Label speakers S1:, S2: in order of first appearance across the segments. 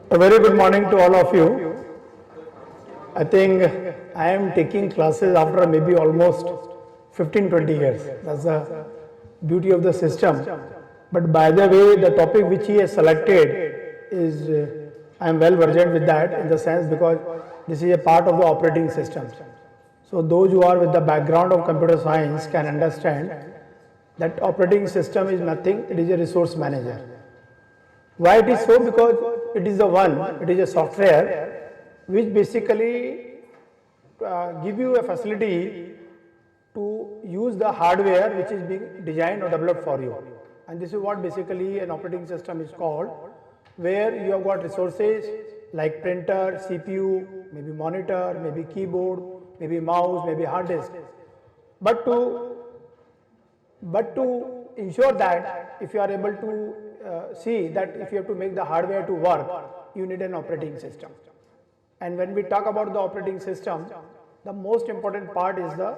S1: A very good morning to all of you. I think I am taking classes after maybe almost 15-20 years. That's the beauty of the system. But by the way, the topic which he has selected is, I am well versed with that in the sense because this is a part of the operating system. So those who are with the background of computer science can understand that operating system is nothing, it is a resource manager. Why it is so? Because it is a software which basically give you a facility to use the hardware which is being designed or developed for you. And this is what basically an operating system is called, where you have got resources like printer, CPU, maybe monitor, maybe keyboard, maybe mouse, maybe hard disk. But to ensure that if you are able to see that if you have to make the hardware to work, you need an operating system. And when we talk about the operating system, the most important part is the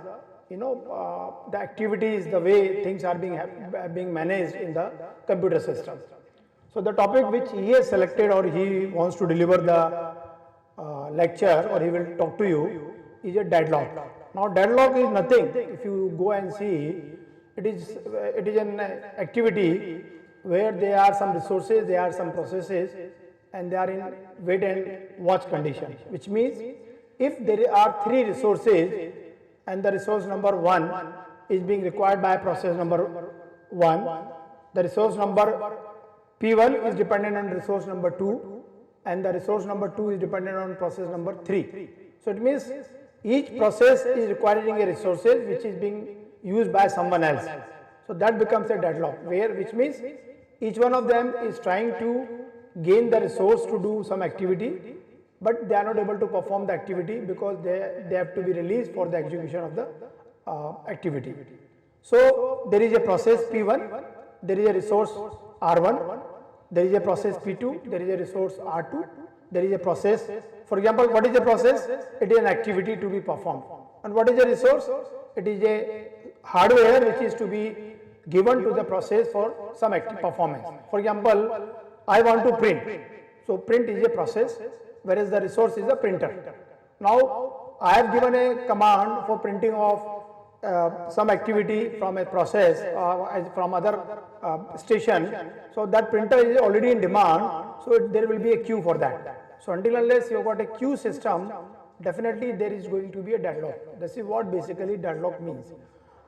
S1: activities, the way things are being managed in the computer system. So the topic which he has selected or he wants to deliver the lecture or he will talk to you is a deadlock. Now deadlock is nothing. If you go and see, it is an activity where there are some resources, there are some processes, and they are in wait and watch condition, which means if there are three resources and the resource number 1 is being required by process number 1, the resource number P1 is dependent on resource number 2, and the resource number 2 is dependent on process number 3. So it means each process is requiring a resources which is being used by someone else. So that becomes a deadlock, which means each one of them is trying to gain the resource to do some activity, but they are not able to perform the activity because they have to be released for the execution of the activity. So there is a process P1, there is a resource R1, there is a process P2, there is a resource R2, there is a process. For example, what is a process? It is an activity to be performed. And what is a resource? It is a hardware which is to be given to the process for some active performance. For example, I want to print. So print is a process, whereas the resource is a printer. Now I have given a command for printing of some activity from a process from other station. So that printer is already in demand, so there will be a queue for that. So until unless you have got a queue system, definitely there is going to be a deadlock. This is what basically deadlock means.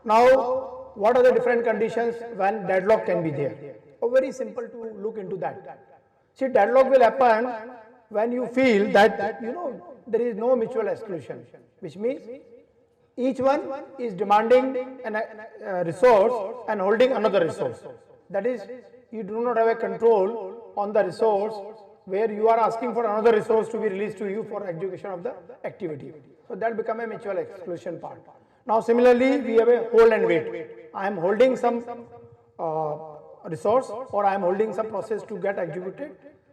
S1: Now what are the different conditions when deadlock can be there? Oh, very simple to look into that. See, deadlock will happen when you feel that there is no mutual exclusion, which means each one is demanding a resource and holding another resource. That is, you do not have a control on the resource where you are asking for another resource to be released to you for execution of the activity. So that becomes a mutual exclusion part. Now similarly, we have a hold and wait. I am holding some resource or I am holding some process to get executed.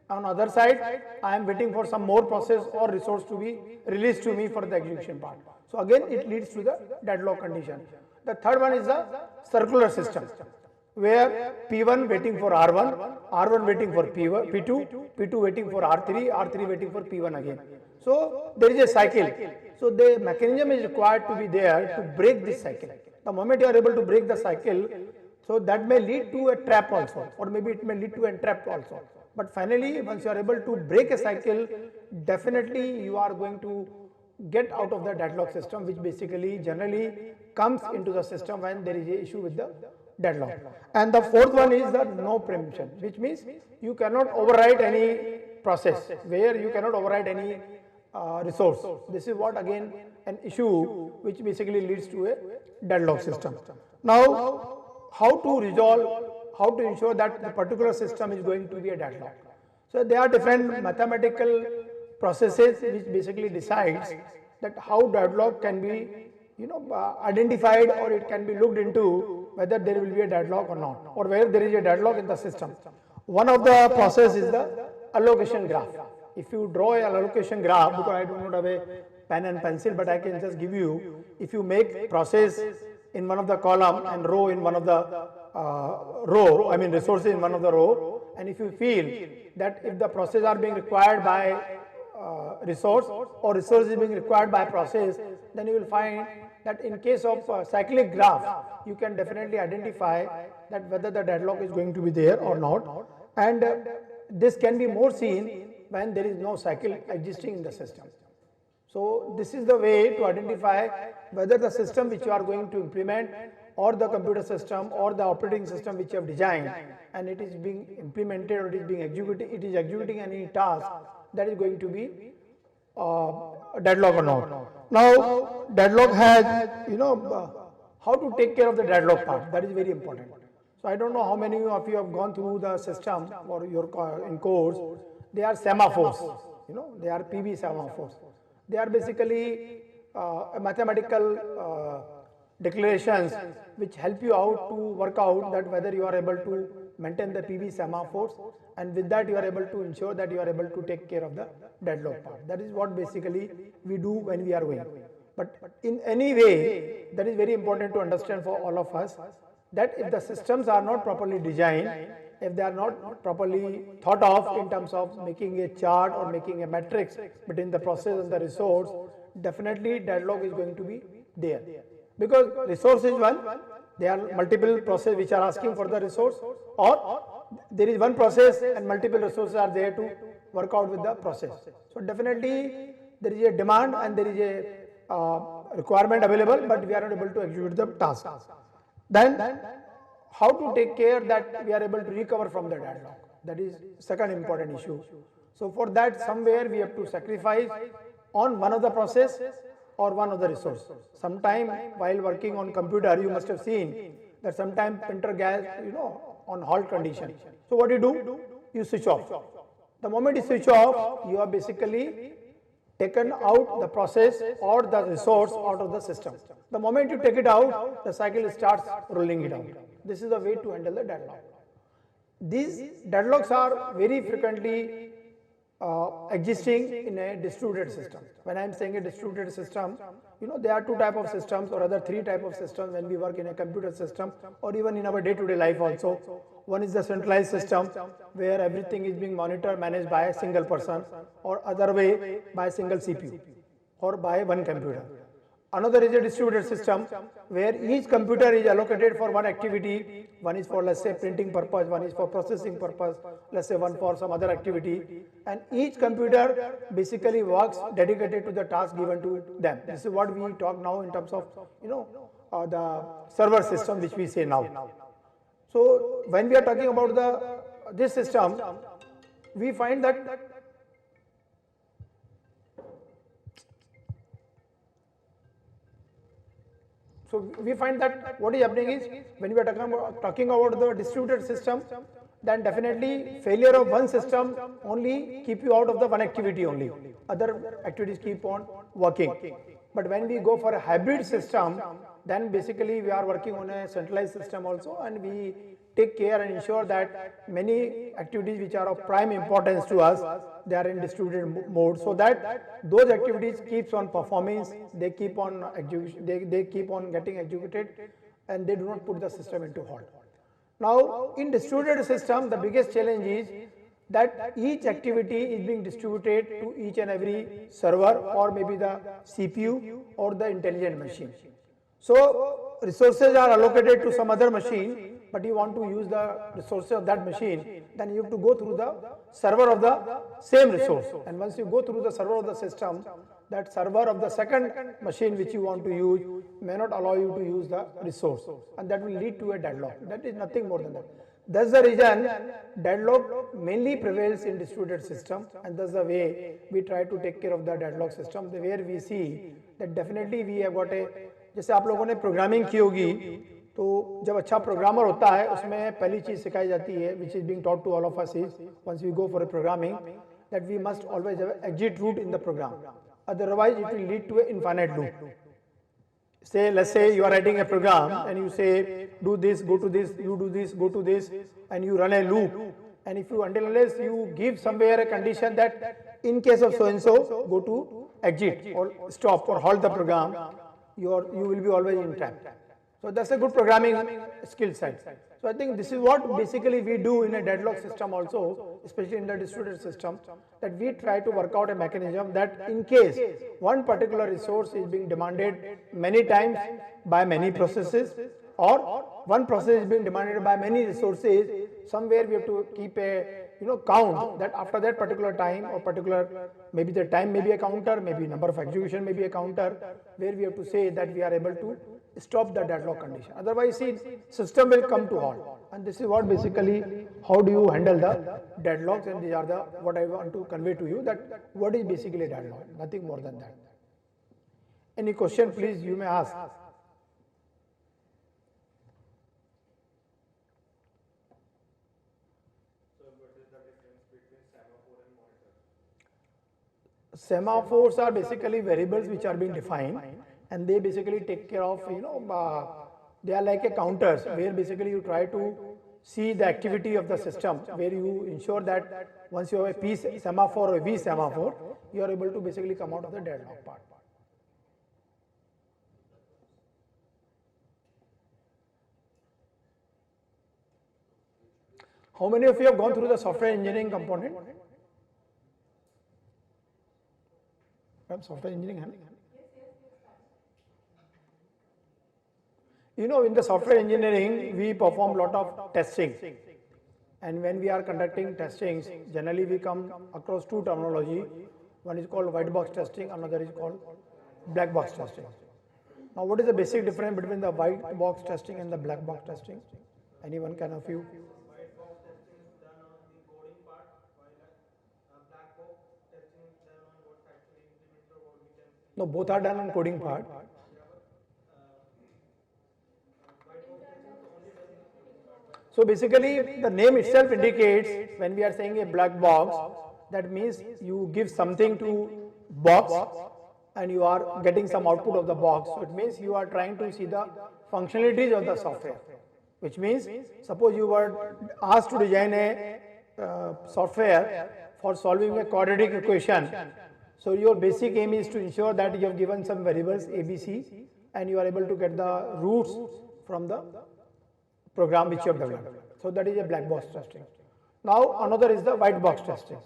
S1: On the other side, I am waiting for some more process or resource to be released to me for the execution part. So again, it leads to the deadlock condition. The third one is the circular system, where P1 waiting for R1, R1 waiting for P2, P2 waiting for R3, R3 waiting for P1 again. So there is a cycle. So the mechanism is required to be there to break this cycle. The moment you are able to break the cycle, so that may lead to a trap also, or maybe it may lead to a trap also. But finally, once you are able to break a cycle, definitely you are going to get out of the deadlock system, which basically generally comes into the system when there is an issue with the deadlock. And the fourth one is the no preemption, which means you cannot override any process, where you cannot override any resource. This is what again an issue which basically leads to a deadlock system. Now, how to resolve, how to ensure that the particular system is going to be a deadlock? So there are different mathematical processes which basically decides that how deadlock can be identified, or it can be looked into whether there will be a deadlock or not, or whether there is a deadlock in the system. One of the process is the allocation graph. If you draw an allocation graph, because I do not have a pen and pencil, but I can just give you, if you make process in one of the column and row in one of the resources in one of the row, and if you feel that if the process are being required by resource or resource is being required by process, then you will find that in case of cyclic graph, you can definitely identify that whether the deadlock is going to be there or not, and this can be more seen when there is no cycle existing in the system. So this is the way to identify whether the system which you are going to implement, or the computer system or the operating system which you have designed, and it is being implemented or it is being executed, it is executing any task that is going to be a deadlock or not. Now deadlock has, how to take care of the deadlock part, that is very important. So I don't know how many of you have gone through the system or your in course. They are semaphores, they are PV semaphores. They are basically mathematical declarations which help you out to work out that whether you are able to maintain the PV semaphores, and with that you are able to ensure that you are able to take care of the deadlock part. That is what basically we do when we are going. But in any way, that is very important to understand for all of us, that if the systems are not properly designed, if they are not properly thought of in terms of making a chart or making a matrix between the process and the resource, definitely deadlock is going to be there. Because resource is one, there are multiple processes which are asking for the resource, or there is one process and multiple resources are there to work out with the process. So definitely there is a demand and there is a requirement available, but we are not able to execute the task. Then how to take care that we are able to recover from the deadlock, that is second important issue. So for that, somewhere we have to sacrifice on one of the process or one of the resource. Sometime while working on computer, you must have seen that sometime printer gets on halt condition. So what do? You switch off. The moment you switch off, you are basically taken out the process or the resource out of the system. The moment you take it out, the cycle starts rolling it out. This is the way to handle the deadlock. These deadlocks are very frequently existing in a distributed system. When I am saying a distributed system, there are two types of systems or other three types of systems when we work in a computer system or even in our day-to-day life also. One is the centralized system where everything is being monitored, managed by a single person, or other way by a single CPU or by one computer. Another is a distributed system where each computer is allocated for one activity. One is for, let's say, printing purpose, one is for processing purpose, let's say one for some other activity, and each computer basically works dedicated to the task given to them. This is what we talk now in terms of the server system which we say now. So when we are talking about this system, we find that what is happening is, when we are talking about the distributed system, then definitely failure of one system only keep you out of the one activity only. Other activities keep on working. But when we go for a hybrid system, then basically we are working on a centralized system also, and we take care and ensure that many activities which are of prime importance to us, they are in distributed mode, so that those activities keeps on performing, they keep on they keep on getting executed, and they do not put the system into halt. Now in distributed system, the biggest challenge is that each activity is being distributed to each and every server or maybe the CPU or the intelligent machine. So resources are allocated to some other machine, but you want to use the resources of that machine, then you have to go through the server of the same resource. And once you go through the server of the system, that server of the second machine which you want to use may not allow you to use the resource, and that will lead to a deadlock. That is nothing more than that. That's the reason deadlock mainly prevails in distributed system, and that's the way we try to take care of the deadlock system, where we see that definitely we have got a, जैसे आप लोगों ने programming की होगी, तो जब अच्छा programmer होता है उसमें पहली चीज़ सिखाई जाती है, which is being taught to all of us is, once we go for a programming, that we must always have an exit route in the program. Otherwise, it will lead to an infinite loop. Say, let's say you are writing a program and you say, do this, go to this, you do this, go to this, and you run a loop. And if you, unless you give somewhere a condition that in case of so-and-so, go to exit or stop or halt the program, you will be always in trap. So that's a good programming skill set. So I think this is what basically we do in a deadlock system also, especially in the distributed system, that we try to work out a mechanism that in case one particular resource is being demanded many times by many processes, or one process is being demanded by many resources, somewhere we have to keep a count that after that particular time or particular, maybe the time may be a counter, maybe number of execution may be a counter, where we have to say that we are able to stop the deadlock condition. Otherwise, see, system will come to halt. And this is what basically, how do you handle the deadlocks, and these are the, what I want to convey to you, that what is basically a deadlock, nothing more than that. Any question, please, you may ask. Semaphores are basically variables which are being defined, and they basically take care of, they are like a counters where basically you try to see the activity of the system, where you ensure that once you have a P semaphore or a V semaphore, you are able to basically come out of the deadlock part. How many of you have gone through the software engineering component? Software engineering, in the software engineering, we perform a lot of testing. And when we are conducting testings, generally we come across two terminology. One is called white box testing, another is called black box testing. Now, what is the basic difference between the white box testing and the black box testing? Anyone can of you? No, both are done on coding part. So basically, the name itself indicates, when we are saying a black box, that means you give something to box and you are getting some output of the box. So it means you are trying to see the functionalities of the software, which means suppose you were asked to design a software for solving a quadratic equation. So your basic aim is to ensure that you have given some variables A, B, C, and you are able to get the roots from the program which you have developed. So that is a black box testing. Now another is the white box testing.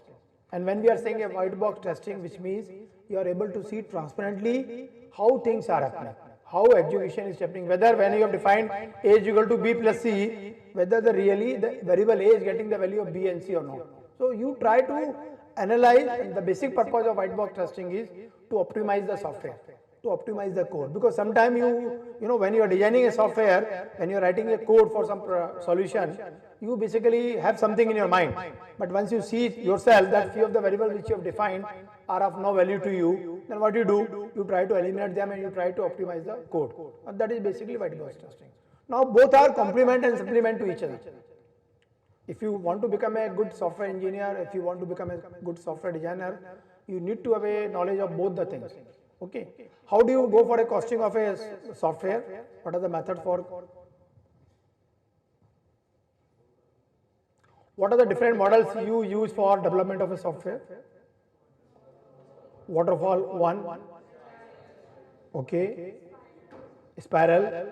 S1: And when we are saying a white box testing, which means you are able to see transparently how things are happening, how execution is happening, whether when you have defined A is equal to B plus C, whether the variable A is getting the value of B and C or not. So you try to analyze, and the basic purpose of white box testing is to optimize the software, to optimize the code, because sometimes when you are designing a software, when you are writing a code for some solution, you basically have something in your mind, but once you see yourself that few of the variables which you have defined are of no value to you, then what you do, you try to eliminate them and you try to optimize the code. And that is basically white box testing. Now both are complement and supplement to each other. If you want to become a good software engineer, if you want to become a good software designer, you need to have a knowledge of both the things. Okay. How do you go for a costing of a software? What are the methods for? What are the different models you use for development of a software? Waterfall 1. Okay. Spiral.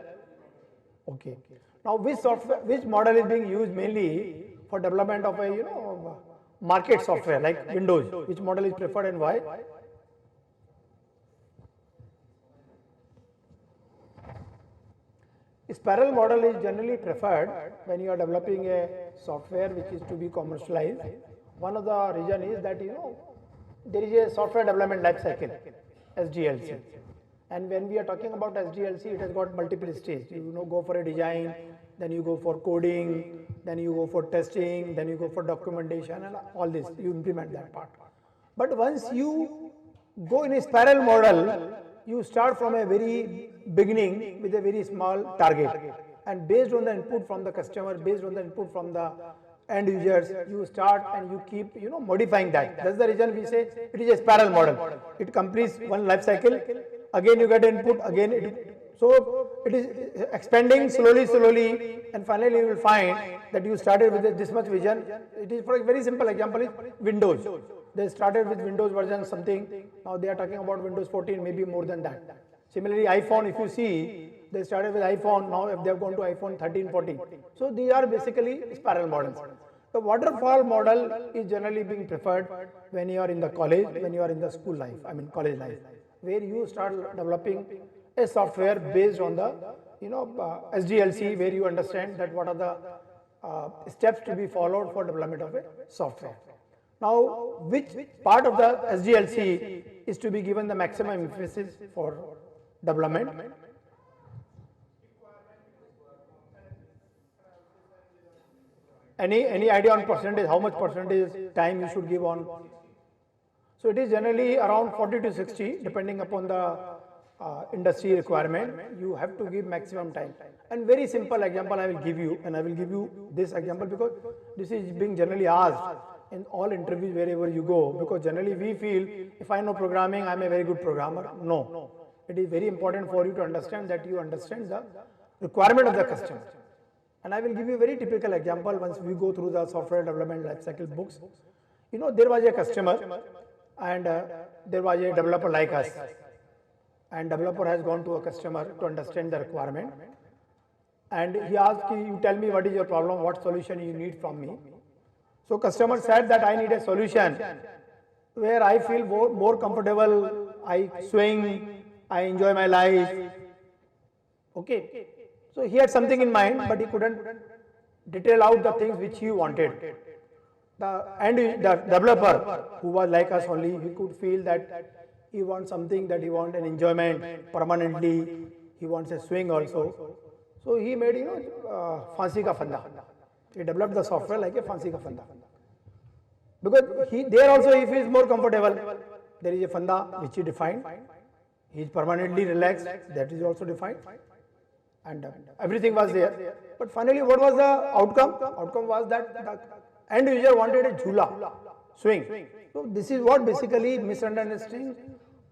S1: Okay. Now, which model is being used mainly for development of a market software like Windows? Which model is preferred and why? Spiral model is generally preferred when you are developing a software which is to be commercialized. One of the reason is that there is a software development life cycle, SDLC. And when we are talking about SDLC, it has got multiple stages. You go for a design, then you go for coding, then you go for testing, then you go for documentation, and all this, you implement that part. But once you go in a spiral model, you start from a very beginning with a very small target. And based on the input from the customer, based on the input from the end users, you start and you keep modifying that. That's the reason we say it is a spiral model. It completes one life cycle, again you get input, again so it is expanding slowly, and finally you will find that you started with this much vision. It is, for a very simple example, is Windows. They started with Windows version something, now they are talking about Windows 14, maybe more than that. Similarly, iPhone, if you see, They started with iPhone, now if they have gone to iPhone 13, 14. So these are basically spiral models. The waterfall model is generally being preferred when you are in the college, when you are in the school life, I mean college life, where you start developing a software based on the SDLC, where you understand that what are the steps to be followed for development of a software. Now, which part of the SDLC is to be given the maximum emphasis for development? Any idea on percentage, how much percentage time you should give on? So it is generally around 40 to 60 depending upon the industry requirement. You have to give maximum time. And very simple example I will give you, and I will give you this example because this is being generally asked in all interviews wherever you go, because generally we feel if I know programming, I am a very good programmer. No, it is very important for you to understand that you understand the requirement of the customer. And I will give you a very typical example once we go through the software development lifecycle books. There was a customer and there was a developer like us, and developer has gone to a customer to understand the requirement, and he asked, you tell me what is your problem, what solution you need from me. So customer said that I need a solution where I feel more comfortable, I swing, I enjoy my life. Okay. So he had something in mind, but he couldn't detail out the things which he wanted. The developer, who was like us only, he could feel that he wants something, that he wants an enjoyment permanently, he wants a swing also. So he made, Fancy ka Fanda. He developed the software like a Fancy ka Fanda. Because there also he feels more comfortable. There is a Fanda which he defined. He is permanently relaxed, that is also defined. And everything was there. But finally, what was the outcome? Outcome was that the end user wanted a jhula, swing. So this is what basically misunderstanding,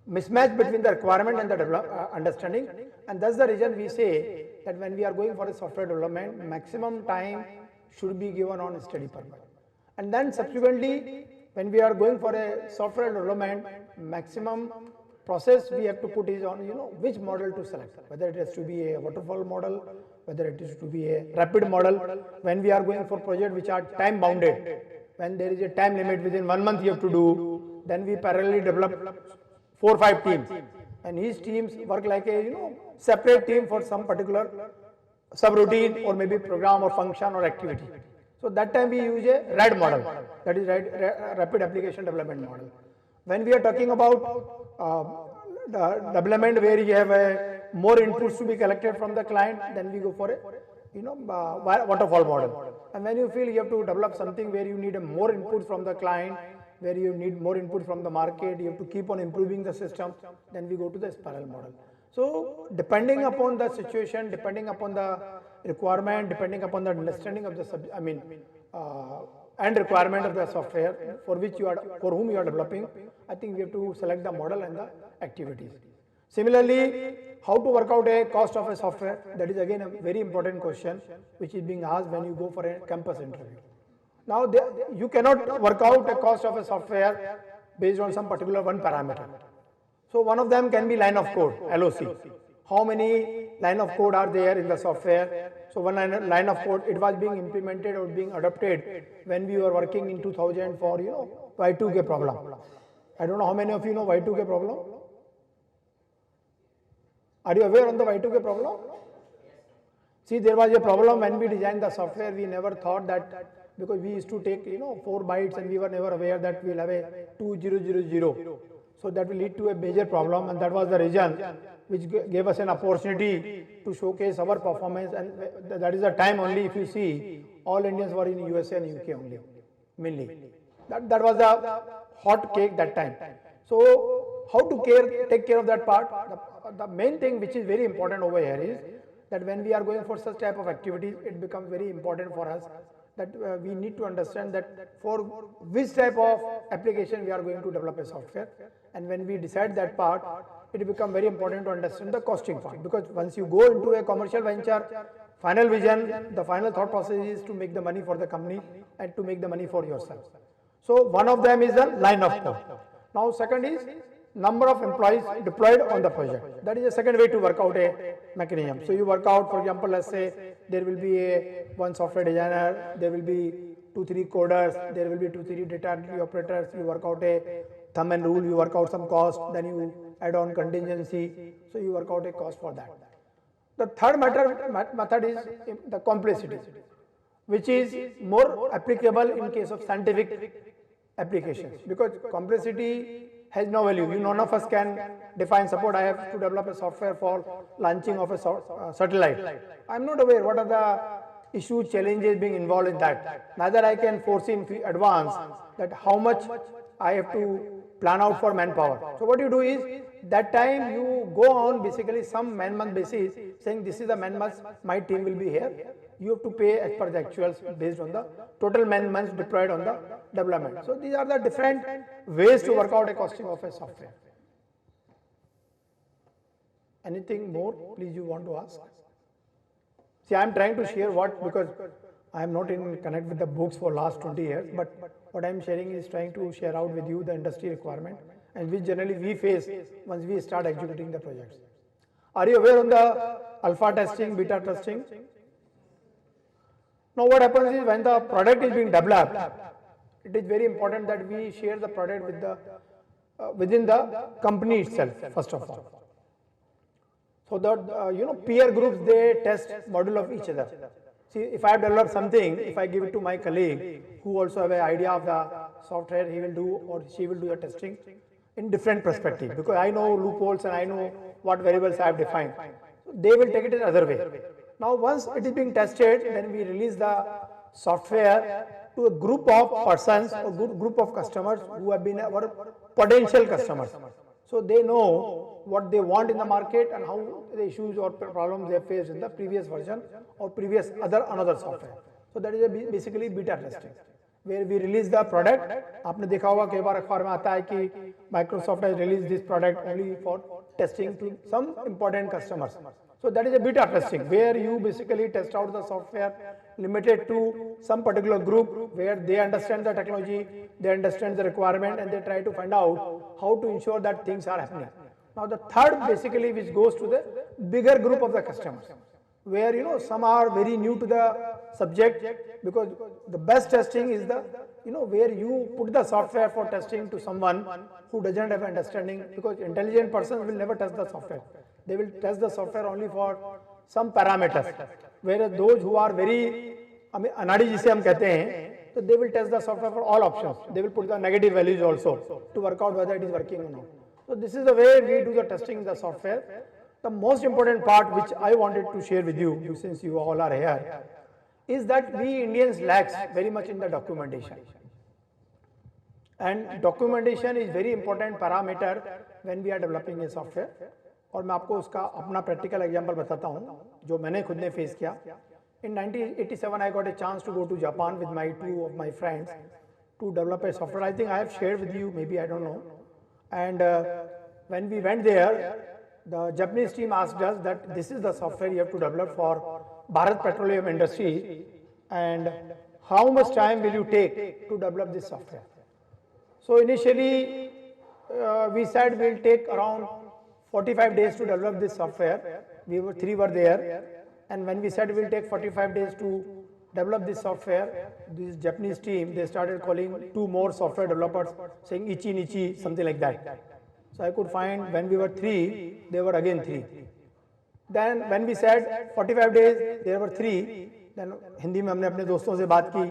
S1: mismatch between the requirement and the understanding. And that's the reason we say that when we are going for a software development, maximum time should be given on study purpose. And then subsequently, when we are going for a software development, maximum process we have to put is on which model to select, whether it has to be a waterfall model, whether it is to be a rapid model. When we are going for projects which are time bounded, when there is a time limit within 1 month you have to do, then we parallelly develop 4 or 5 teams, and each teams work like a separate team for some particular subroutine or maybe program or function or activity. So that time we use a RAD model, that is rapid application development model. When we are talking about the development where you have more inputs to be collected from the client, then we go for a waterfall model. And when you feel you have to develop something where you need more inputs from the client, where you need more input from the market, you have to keep on improving the system, then we go to the spiral model. So depending upon the situation, depending upon the requirement, depending upon the understanding of the and requirement of the software for whom you are developing, I think we have to select the model and the activities. Similarly, how to work out a cost of a software, that is again a very important question which is being asked when you go for a campus interview. Now you cannot work out a cost of a software based on some particular one parameter. So one of them can be line of code, LOC. How many line of code are there in the software? So one line of code, it was being implemented or being adopted when we were working in 2000 for Y2K problem. I don't know how many of you know Y2K problem. Are you aware of the Y2K problem? See, there was a problem when we designed the software. We never thought that, because we used to take 4 bytes and we were never aware that we'll have a 2000. So that will lead to a major problem, and that was the reason which gave us an opportunity to showcase our performance. And that is the time only, if you see, all Indians were in USA and UK only, mainly. That was the hot cake that time. So how to take care of that part? The main thing which is very important over here is that when we are going for such type of activities, it becomes very important for us that we need to understand that for which type of application we are going to develop a software. And when we decide that part, it becomes very important to understand the costing part, because once you go into a commercial venture, final vision, the final thought process is to make the money for the company and to make the money for yourself. So one of them is the line of code. Now second is number of employees deployed on the project. That is the second way to work out a mechanism. So you work out, for example, let's say there will be one software designer, there will be 2-3 coders, there will be 2-3 data entry operators. You work out a thumb and rule, you work out some cost, then you add on contingency, so you work out a cost for that. The third method is the complexity, which is more applicable in case of scientific applications, because complexity has no value. None of us can define, suppose I have to develop a software for launching of a satellite. I am not aware what are the issues, challenges being involved in that. Neither I can foresee in advance that how much I have to plan out for manpower. So what you do is, that time you go on basically some man-month basis, saying this is the man-month, my team will be here. You have to pay as per the actuals based on the total man-months deployed on the development. So these are the different ways to work out a costing of a software. Anything more, please, you want to ask? See, I am trying to share what, because I am not in connect with the books for last 20 years, but what I am sharing is trying to share out with you the industry requirement, and which generally we face once we start executing the projects. Are you aware of the alpha testing, beta testing? Now what happens is, when the product is being developed, it is very important that we share the product with the within the company itself, first of all. So that peer groups, they test model of each other. See, if I have developed something, if I give it to my colleague who also have an idea of the software, he will do or she will do the testing in different perspective, because I know loopholes and I know what variables I have defined. So they will take it in other way. Now once it is being tested, then we release the software to a group of persons or group of customers who have been our potential customers. So they know what they want in the market and how the issues or problems they faced in the previous version or previous another software. So that is basically beta testing, where we release the product. आपने देखा होगा कई बार अखबार में आता है कि Microsoft has released this product only for testing to some important customers. So that is a beta testing, where you basically test out the software limited to some particular group, where they understand the technology, they understand the requirement, and they try to find out how to ensure that things are happening. Now the third basically, which goes to the bigger group of the customers, where some are very new to the subject, because the best testing is the where you put the software for testing to someone who doesn't have understanding, because intelligent persons will never test the software. They will test the software only for some parameters, whereas those who are very anadi जिसे हम कहते हैं, so they will test the software for all options. They will put the negative values also to work out whether it is working or not. So this is the way we do the testing in the software. The most important part which I wanted to share with you, since you all are here, is that we Indians lack very much in the documentation. And documentation is very important parameter when we are developing a software. और मैं आपको उसका अपना practical example बताता हूँ जो मैंने खुद ने फेस किया. In 1987 I got a chance to go to Japan with my two of my friends to develop a software. I think I have shared with you, maybe I don't know. And when we went there, the Japanese team asked us that this is the software you have to develop for Bharat Petroleum industry, and how much time will you take to develop this software? So initially we said we'll take around 45 days to develop this software. Three were there, and when we said we'll take 45 days to develop this software, this Japanese team, they started calling two more software developers, saying Ichi, something like that. So I could find when we were three, they were again three. Then when we said 45 days, there were three. Then Hindi में हमने अपने दोस्तों से बात की.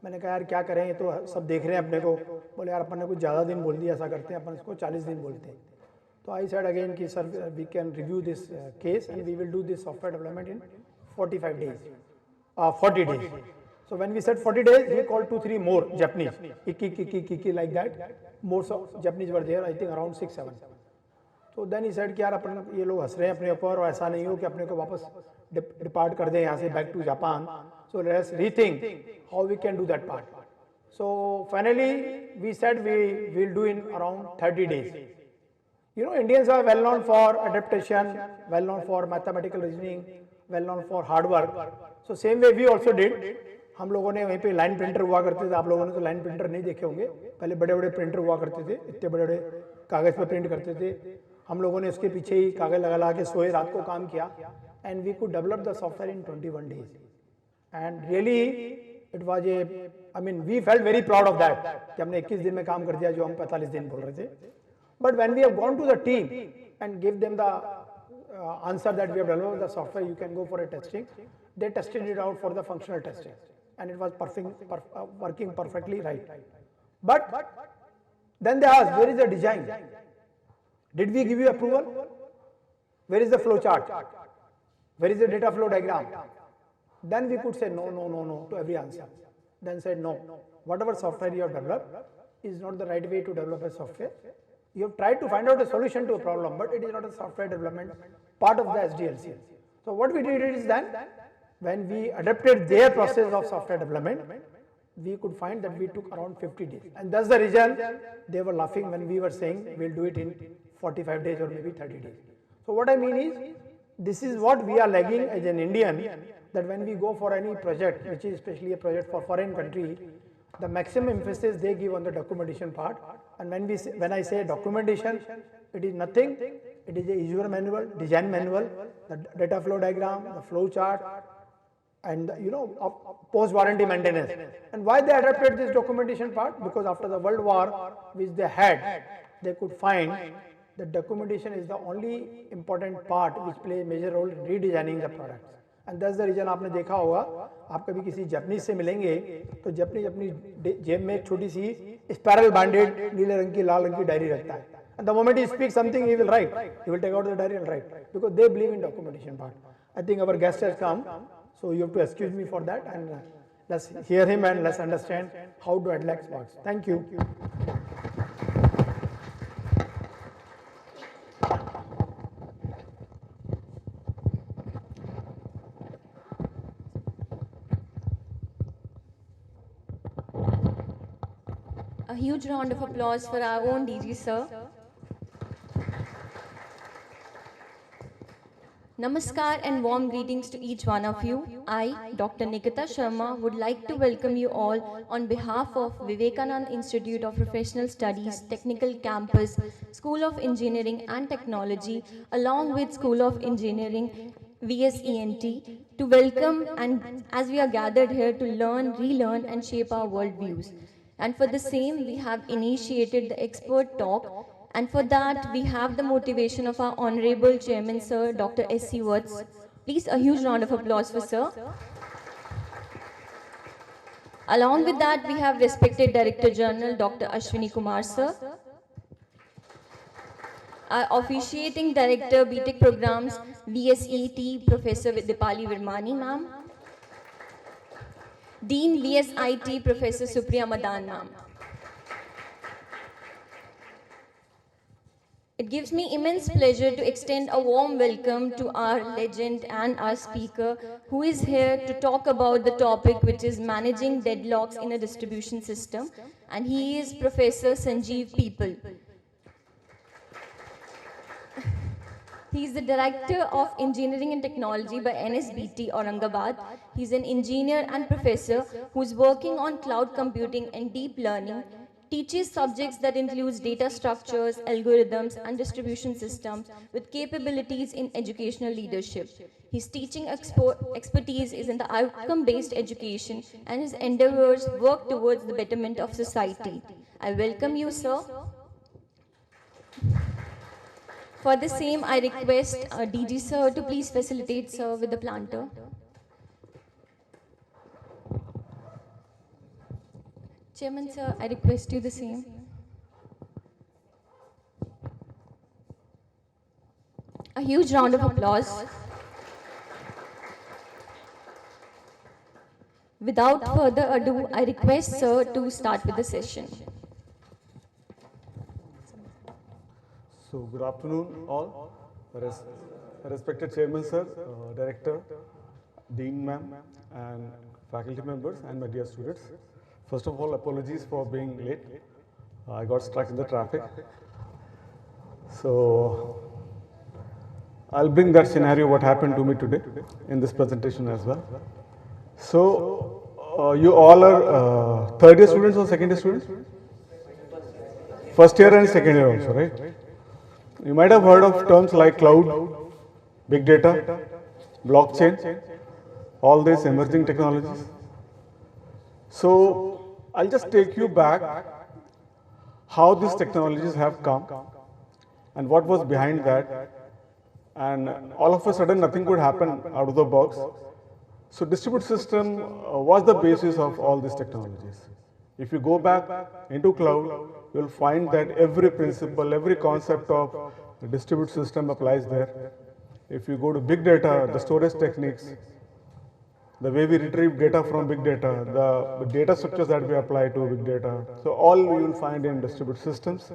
S1: मैंने कहा यार क्या करें, ये तो सब देख रहे हैं अपने को. बोले यार अपन ने कुछ ज़्यादा दिन बोल दिया, ऐसा करते हैं अपन इसको 40 दिन बोलते हैं. So I said again कि sir, we can review this case and we will do this software development in 45 days, 40 days. So when we said 40 days, he called 2-3 more Japanese, Iki, like that. More Japanese were there, I think around 6-7. So then he said कि यार अपन ये लोग हंस रहे हैं अपने ऊपर, और ऐसा नहीं हो कि अपने को वापस डिपार्ट कर दें यहाँ से back to Japan. So let's rethink how we can do that part. So finally we said we will do in around 30 days. Indians are well known for adaptation, well known for mathematical reasoning, well known for hard work. So same way we also did. हम लोगों ने वहीं पे line printer हुआ करते थे. आप लोगों ने तो लाइन प्रिंटर नहीं देखे होंगे. पहले बड़े बड़े प्रिंटर हुआ करते थे, इतने बड़े बड़े कागज़ पे प्रिंट करते थे, हम लोगों ने उसके पीछे ही कागज़ लगा लगा के सोए, रात को काम किया, and we could develop the software in 21 days. And really it was a, I mean we felt very proud of that कि हमने 21 दिन में काम कर दिया जो हम 45 दिन बोल रहे थे. But when we have gone to the team and give them the answer that we have developed the software, you can go for a testing. They tested it out for the functional testing, and it was working perfectly right. But then they asked, where is the design? Did we give you approval? Where is the flow chart? Where is the data flow diagram? Then we could say no, no, no, no to every answer. Then said no, whatever software you have developed is not the right way to develop a software. You have tried to find out a solution to a problem, but it is not a software development part of the SDLC. So what we did is then, when we adapted their process of software development, we could find that we took around 50 days. And that's the reason they were laughing when we were saying we'll do it in 45 days or maybe 30 days. So what I mean is, this is what we are lagging as an Indian, that when we go for any project, which is especially a project for foreign country, the maximum emphasis they give on the documentation part. And when I say documentation, it is nothing. It is a user manual, design manual, the data flow diagram, the flow chart, and post warranty maintenance. And why they adapted this documentation part? Because after the World War, which they had, they could find that documentation is the only important part which plays a major role in redesigning the products. And that's the reason आपने देखा होगा, आप कभी किसी Japanese से मिलेंगे तो Japanese अपनी जेब में एक छोटी सी स्पाइरल बैंडेड नीले रंग की लाल रंग की डायरी रखता है. And the moment he speaks something, he will write. He will take out the diary and write, because they believe in documentation part. I think our guest has come, so you have to excuse me for that, and let's hear him and let's understand how to Adlex works. Thank you.
S2: A huge round of applause for our own DG sir. Namaskar and warm greetings to each one of you. I, Dr. Nikita Sharma, would like to welcome you all on behalf of Vivekananda Institute of Professional Studies, Technical Campus, School of Engineering and Technology, along with School of Engineering, VSENT, to welcome and as we are gathered here to learn, relearn and shape our worldviews. And for the same, we have initiated the expert talk, and for that, we have the motivation of our Honorable Chairman, Sir, Dr. S.C. Watts. Please, a huge round of applause for Sir. Along with that, we have respected Director General, Dr. Ashwini Kumar, Sir. Our officiating Director, BTech Programs, VSET, Professor Dipali Virmani, ma'am. Dean VSIT, Professor Supriya Madan, ma'am. It gives me immense pleasure to extend a warm welcome to our legend and our speaker, who is here to talk about the topic which is managing deadlocks in a distribution system, and he is Professor Sanjeev People. He is the Director of Engineering and Technology by NSBT Aurangabad. He is an engineer and professor who is working on cloud computing and deep learning, teaches subjects that includes data structures, algorithms, and distribution systems with capabilities in educational leadership. His teaching expertise is in the outcome-based education, and his endeavors work towards the betterment of society. I welcome you, sir. For the same, I request DG sir to please facilitate sir with the planter. Chairman sir, I request you the same. A huge round of applause. Without further ado, I request sir to start with the session.
S3: So, good afternoon all. Respected Chairman Sir, Director, Dean Ma'am, and faculty members, and my dear students. First of all, apologies for being late. I got stuck in the traffic. So, I'll bring that scenario what happened to me today in this presentation as well. So, you all are third year students or second year students? first year and second year also, right? You might have heard of terms like cloud, big data, blockchain, all these emerging technologies. So I'll just take you back how these technologies have come and what was behind that. And all of a sudden nothing could happen out of the box. So distributed system was the basis of all these technologies. If you go back into cloud, you'll find that every principle, every concept of the distributed system applies there. If you go to big data, the storage techniques, the way we retrieve data from big data, the data structures that we apply to big data. So all you will find in distributed systems.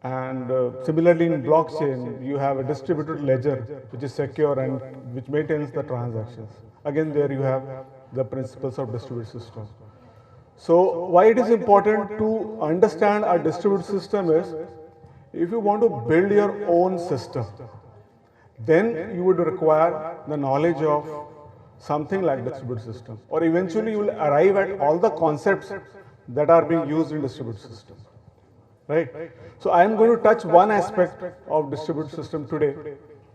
S3: And similarly in blockchain, you have a distributed ledger which is secure and which maintains the transactions. Again, there you have the principles of distributed system. So why it is important to understand a distributed system is, if you want to build your own system, then you would require the knowledge of something like distributed system, or eventually you will arrive at all the concepts that are being used in distributed system, right? So I am going to touch one aspect of distributed system today,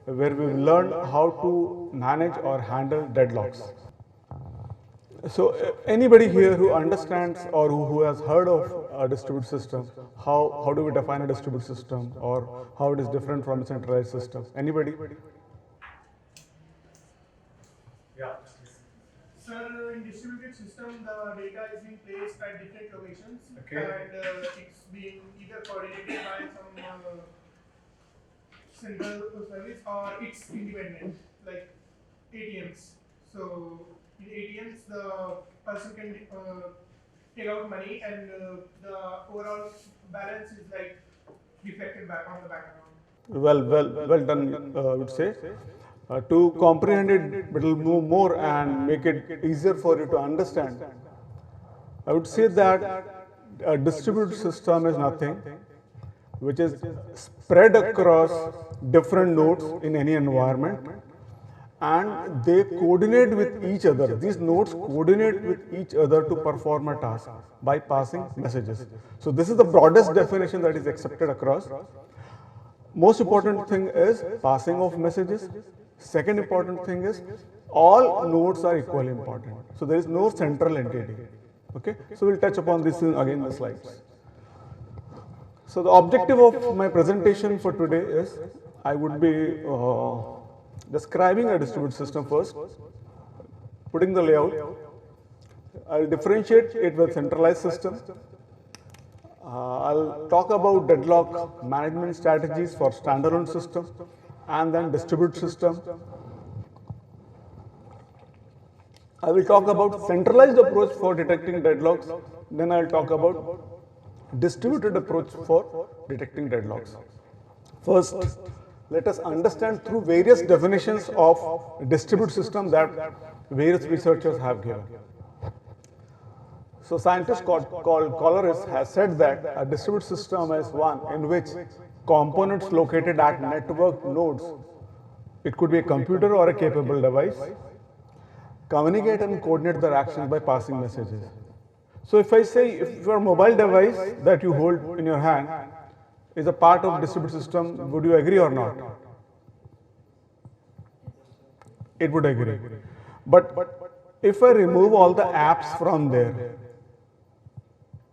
S3: where we will learn how to manage or handle deadlocks. So anybody here who understands or who has heard of a distributed system, how do we define a distributed system, or how it is different from a centralized system? Anybody?
S4: Yeah. Sir, in distributed system, the data is being placed at different locations,
S3: Okay.
S4: and it's being either coordinated by some central service or it's independent, like ATMs. So in ATMs, the person can take out money, and the overall balance is like reflected back on the bank account.
S3: Well done, I would say. To comprehend it a little more and make it easier for you to understand, I would say that a distributed system is nothing which is spread across different nodes in any environment, and they coordinate with each other. These nodes coordinate with each other to perform a task by passing messages. So this is the broadest definition that is accepted across. Most important thing is passing of messages. Second important thing is all nodes are equally important. So there is no central entity. Okay, so we'll touch upon this again in the slides. So the objective of my presentation for today is, I would be describing a distributed system first, putting the layout. I'll differentiate it with centralized system. I'll talk about deadlock management strategies for standalone system, and then distributed system. I will talk about centralized approach for detecting deadlocks. Then I'll talk about distributed approach for detecting deadlocks. First, let us understand through various definitions of distributed system that various researchers have given. So scientist called Colores has said that a distributed system is one in which components located at network nodes, it could be a computer or a capable device, communicate and coordinate their actions by passing messages. So if I say, if your mobile device that you hold in your hand is a part of distributed system, would you agree or not? It would agree. But if I remove all the apps from there,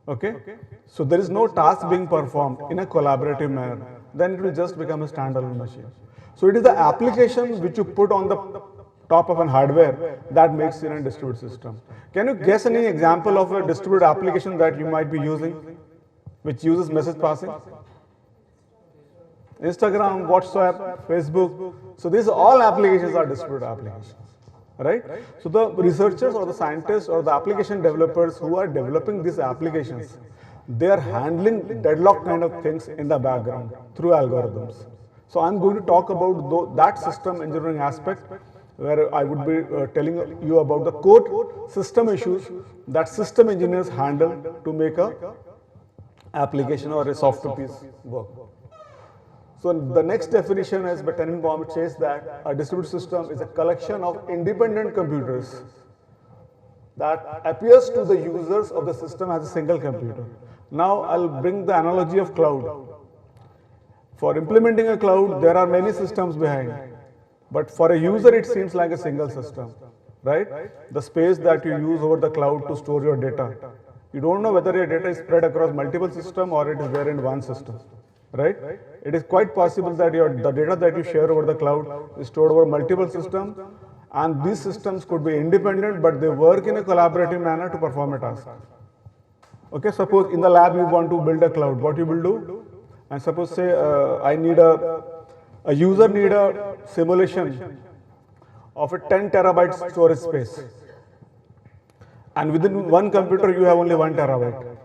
S3: okay, so there is no task being performed in a collaborative manner, then it will just become a standalone machine. So it is the application which you put on the top of an hardware that makes it a distributed system. Can you guess any example of a distributed application that you might be using which uses message passing? Instagram, WhatsApp, Facebook. So these all applications are distributed applications, right? So the researchers or the scientists or the application developers who are developing these applications, they are handling deadlock kind of things in the background through algorithms. So I'm going to talk about that system engineering aspect, where I would be telling you about the core system issues that system engineers handle to make a application or a software piece work. So the next definition is by Tenenbaum. It says that a distributed system is a collection of independent computers that appears to the users of the system as a single computer. Now I'll bring the analogy of cloud. For implementing a cloud, there are many systems behind. But for a user, it seems like a single system, right? The space that you use over the cloud to store your data. You don't know whether your data is spread across multiple systems or it is there in one system, right? It is quite possible that the data that you share over the cloud is stored over multiple systems, and these systems could be independent, but they work in a collaborative manner to perform a task. Okay, suppose in the lab you want to build a cloud, what you will do? And suppose say I need a user need a simulation of a 10 terabyte storage space, and within one computer you have only 1 terabyte.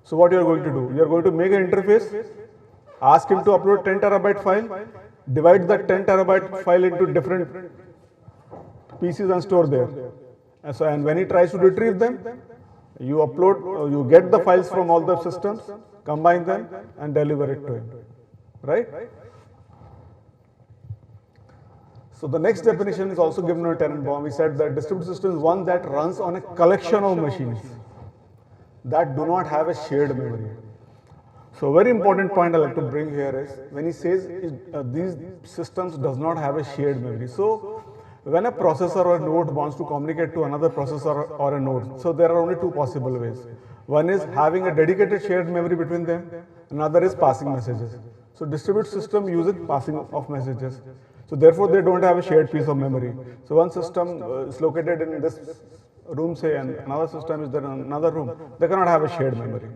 S3: So what you are going to do? You are going to make an interface, ask him to upload 10 terabyte file, divide that 10 terabyte file into different pieces and store there. And when he tries to retrieve them, you upload, you get the files from all the systems, combine them and deliver it to him, right? So the next definition is also given in Tenenbaum. We said that distributed system is one that runs on a collection of machines that do not have a shared memory. So a very important point I'd like to bring here is when he says these systems does not have a shared memory. So when a processor or a node wants to communicate to another processor or a node, so there are only two possible ways. One is having a dedicated shared memory between them, another is passing messages. So distributed system uses passing of messages. So therefore they don't have a shared piece of memory. So one system is located in this room, say, and another system is there in another room. They cannot have a shared memory.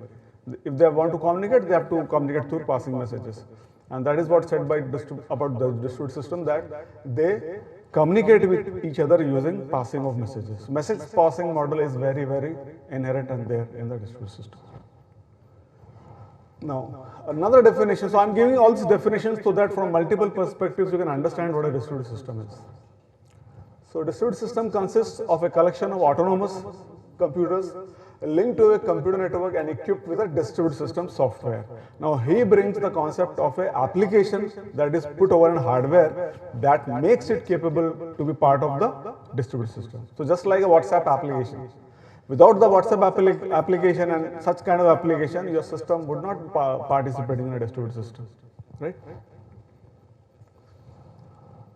S3: If they want to communicate, they have to communicate through passing messages. And that is what's said by about the distributed system, that they communicate with each other using passing of messages. Message passing model is very, very inherent and there in the distributed system. Now, another definition. So I'm giving all these definitions so that from multiple perspectives you can understand what a distributed system is. So distributed system consists of a collection of autonomous computers linked to a computer network and equipped with a distributed system software. Now he brings the concept of an application that is put over in hardware that makes it capable to be part of the distributed system. So just like a WhatsApp application. Without the WhatsApp application and such kind of application, your system would not participate in a distributed system, right?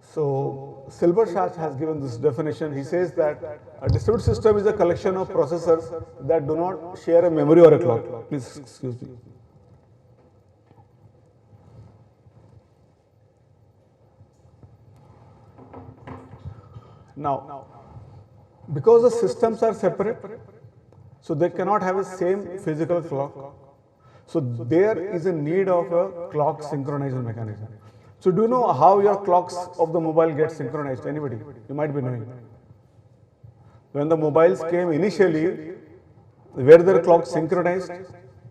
S3: So Silberschatz has given this definition. He says that a distributed system is a collection of processors that do not share a memory or a clock. Please excuse me. Now, because the systems are separate, so they cannot have the same physical clock. So there is a need of a clock synchronization mechanism. So do you know how your clocks of the mobile get synchronized? Anybody? You might be knowing. When the mobiles came initially, were their clocks synchronized?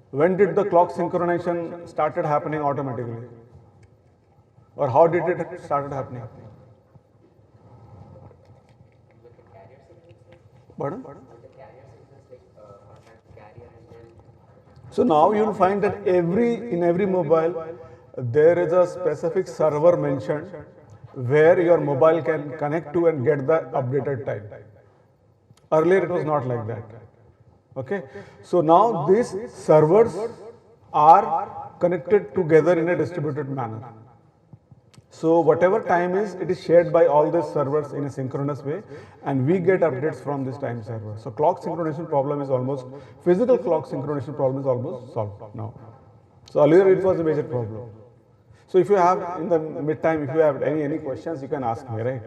S3: When did the clock synchronization started happening automatically? Or how did it started happening? Pardon? So now you will find that in every mobile there is a specific server mentioned where your mobile can connect to and get the updated time. Earlier it was not like that. Okay. So now these servers are connected together in a distributed manner. So whatever time is, it is shared by all these servers in a synchronous way, and we get updates from this time server. So clock synchronization problem is almost, physical clock synchronization problem is almost solved now. So earlier it was a major problem. So if you have, in the mid-time, if you have any questions, you can ask me, right?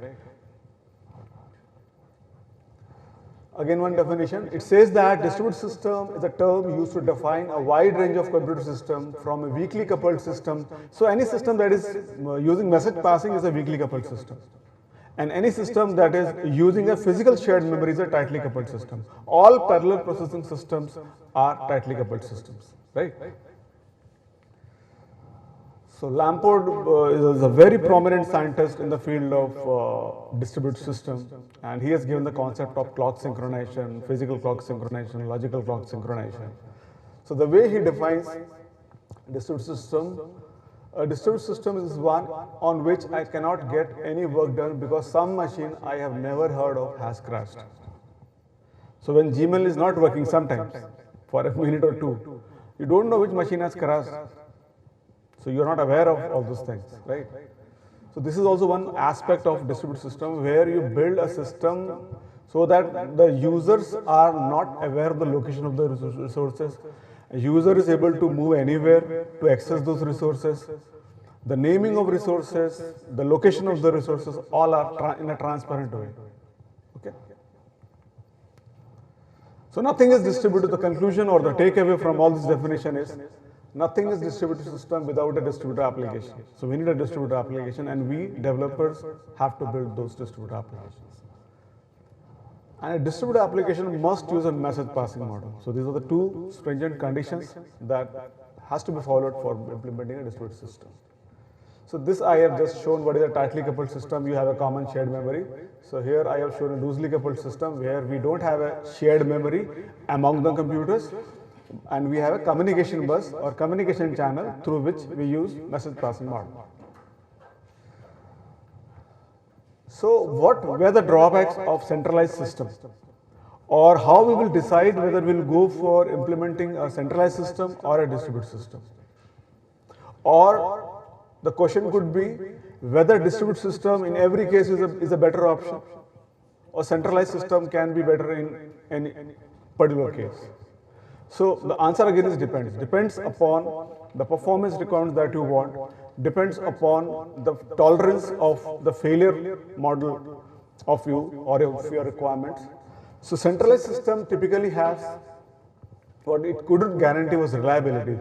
S3: Again, one definition. It says that distributed system is a term used to define a wide range of computer systems from a weakly coupled system. So any system that is using message passing is a weakly coupled system. And any system that is using a physical shared memory is a tightly coupled system. All parallel processing systems are tightly coupled systems, right? So Lamport is a very prominent scientist in the field of distributed systems, and he has given the concept of clock synchronization, physical clock synchronization, logical clock synchronization. So the way he defines distributed system, a distributed system is one on which I cannot get any work done because some machine I have never heard of has crashed. So when Gmail is not working sometimes for a minute or two, You don't know which machine has crashed. So you are not aware of all those things, right? So this is also one aspect of distributed system where you build a system so that the users are not aware of the location of the resources. A user is able to move anywhere to access those resources. The naming of resources, the location of the resources, all are in a transparent way. Okay. So nothing is distributed. The conclusion or the takeaway from all this definition is nothing is distributed system without a distributed application. So we need a distributed application, and we developers have to build those distributed applications. And a distributed application must use a message passing model. So these are the two stringent conditions that has to be followed for implementing a distributed system. So this I have just shown what is a tightly coupled system. You have a common shared memory. So here I have shown a loosely coupled system where we don't have a shared memory among the computers, and we have a communication bus or communication channel through which we use message passing model. So what were the drawbacks of centralized system, or how we will decide whether we will go for implementing a centralized system or a distributed system? Or the question could be whether distributed system in every case is a better option, or centralized system can be better in any particular case. So the answer again is depends. Depends upon the performance requirements that you want, depends upon the tolerance of the failure model of you or of your requirements. So centralized system typically has what it couldn't guarantee was reliability,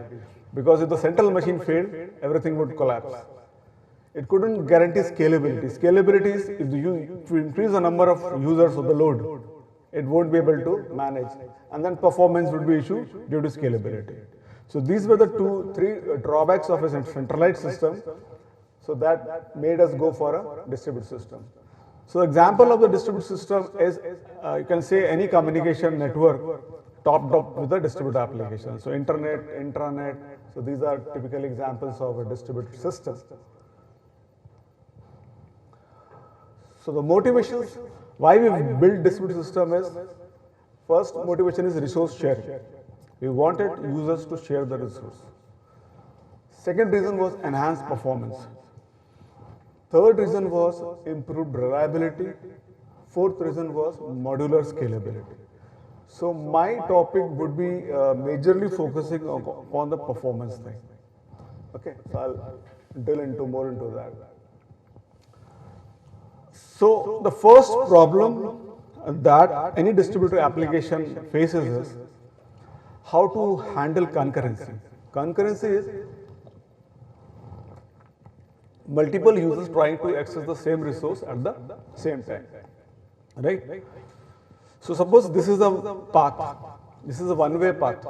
S3: because if the central machine failed, everything would collapse. It couldn't guarantee scalability. Scalability is if you increase the number of users of the load, it won't be able to manage, and then performance would be issue due to scalability. So these were the three drawbacks of a centralized system. So that made us go for a distributed system. So example of the distributed system is you can say any communication network topped up with a distributed application. So internet, intranet. So these are typical examples of a distributed system. So the motivations why we build distributed system is, first motivation is resource sharing. We wanted users to share the resource. Second reason was enhanced performance. Third reason was improved reliability. Fourth reason was modular scalability. So my topic would be majorly focusing on the performance thing. Okay, so I'll drill more into that. So the first problem that any distributed application faces is how to handle concurrency. Concurrency is multiple users trying to access the same resource at the same time, right? So suppose this is a path, this is a one-way path.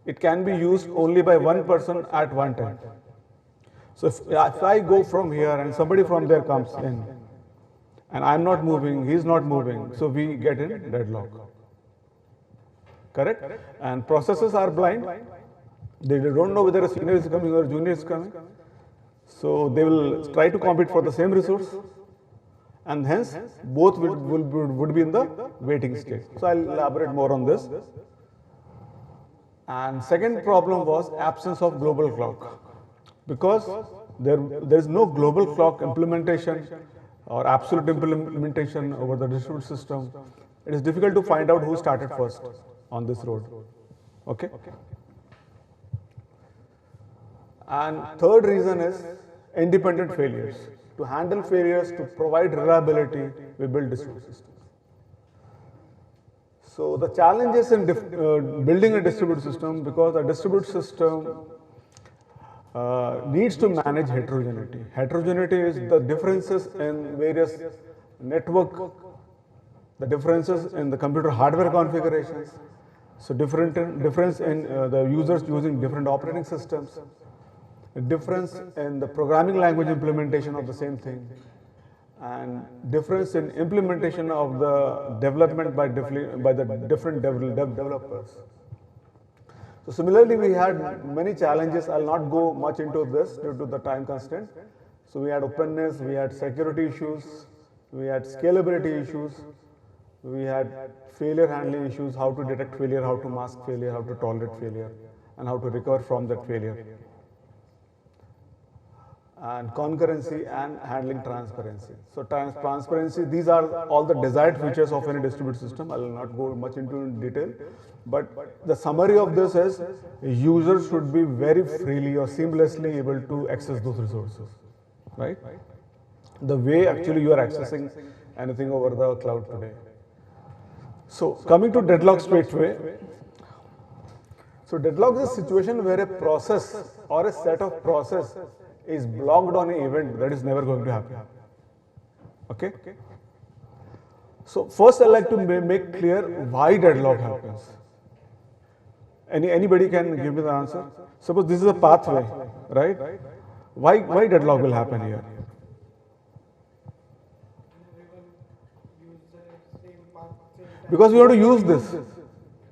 S3: It can be used only by one person at one time. So if I go from here and somebody from there comes in, and I'm not moving, he's not moving, so we get in deadlock. Correct? And processes are blind. They don't know whether a senior is coming or a junior is coming. So they will try to compete for the same resource, and hence both would be in the waiting state. So I'll elaborate more on this. And second problem was absence of global clock, because there is no global clock implementation or absolute implementation over the distributed system. It is difficult to find out who started first on this road. Okay? And third reason is independent failures. To handle failures, to provide reliability, we build distributed systems. So the challenges in building a distributed system, because a distributed system needs to manage heterogeneity. Heterogeneity is the differences in various network, the differences in the computer hardware configurations. So difference in the users using different operating systems, a difference in the programming language implementation of the same thing, and difference in implementation of the development by the different developers. So similarly, we had many challenges. I'll not go much into this due to the time constraint. So we had openness, we had security issues, we had scalability issues, we had failure handling issues, how to detect failure, how to mask failure, how to tolerate failure, and how to recover from that failure. And concurrency and handling transparency. So transparency, these are all the desired features of any distributed system. I will not go much into detail, but the summary of this is users should be very freely or seamlessly able to access those resources, right? The way actually you are accessing anything over the cloud today. So coming to deadlock straightway. So deadlock is a situation where a process or a set of process is blocked on an event that is never going to happen. Okay? So first I'd like to make clear why deadlock happens. Anybody can give me the answer? Suppose this is a pathway, right? Why deadlock will happen here? Because we want to use this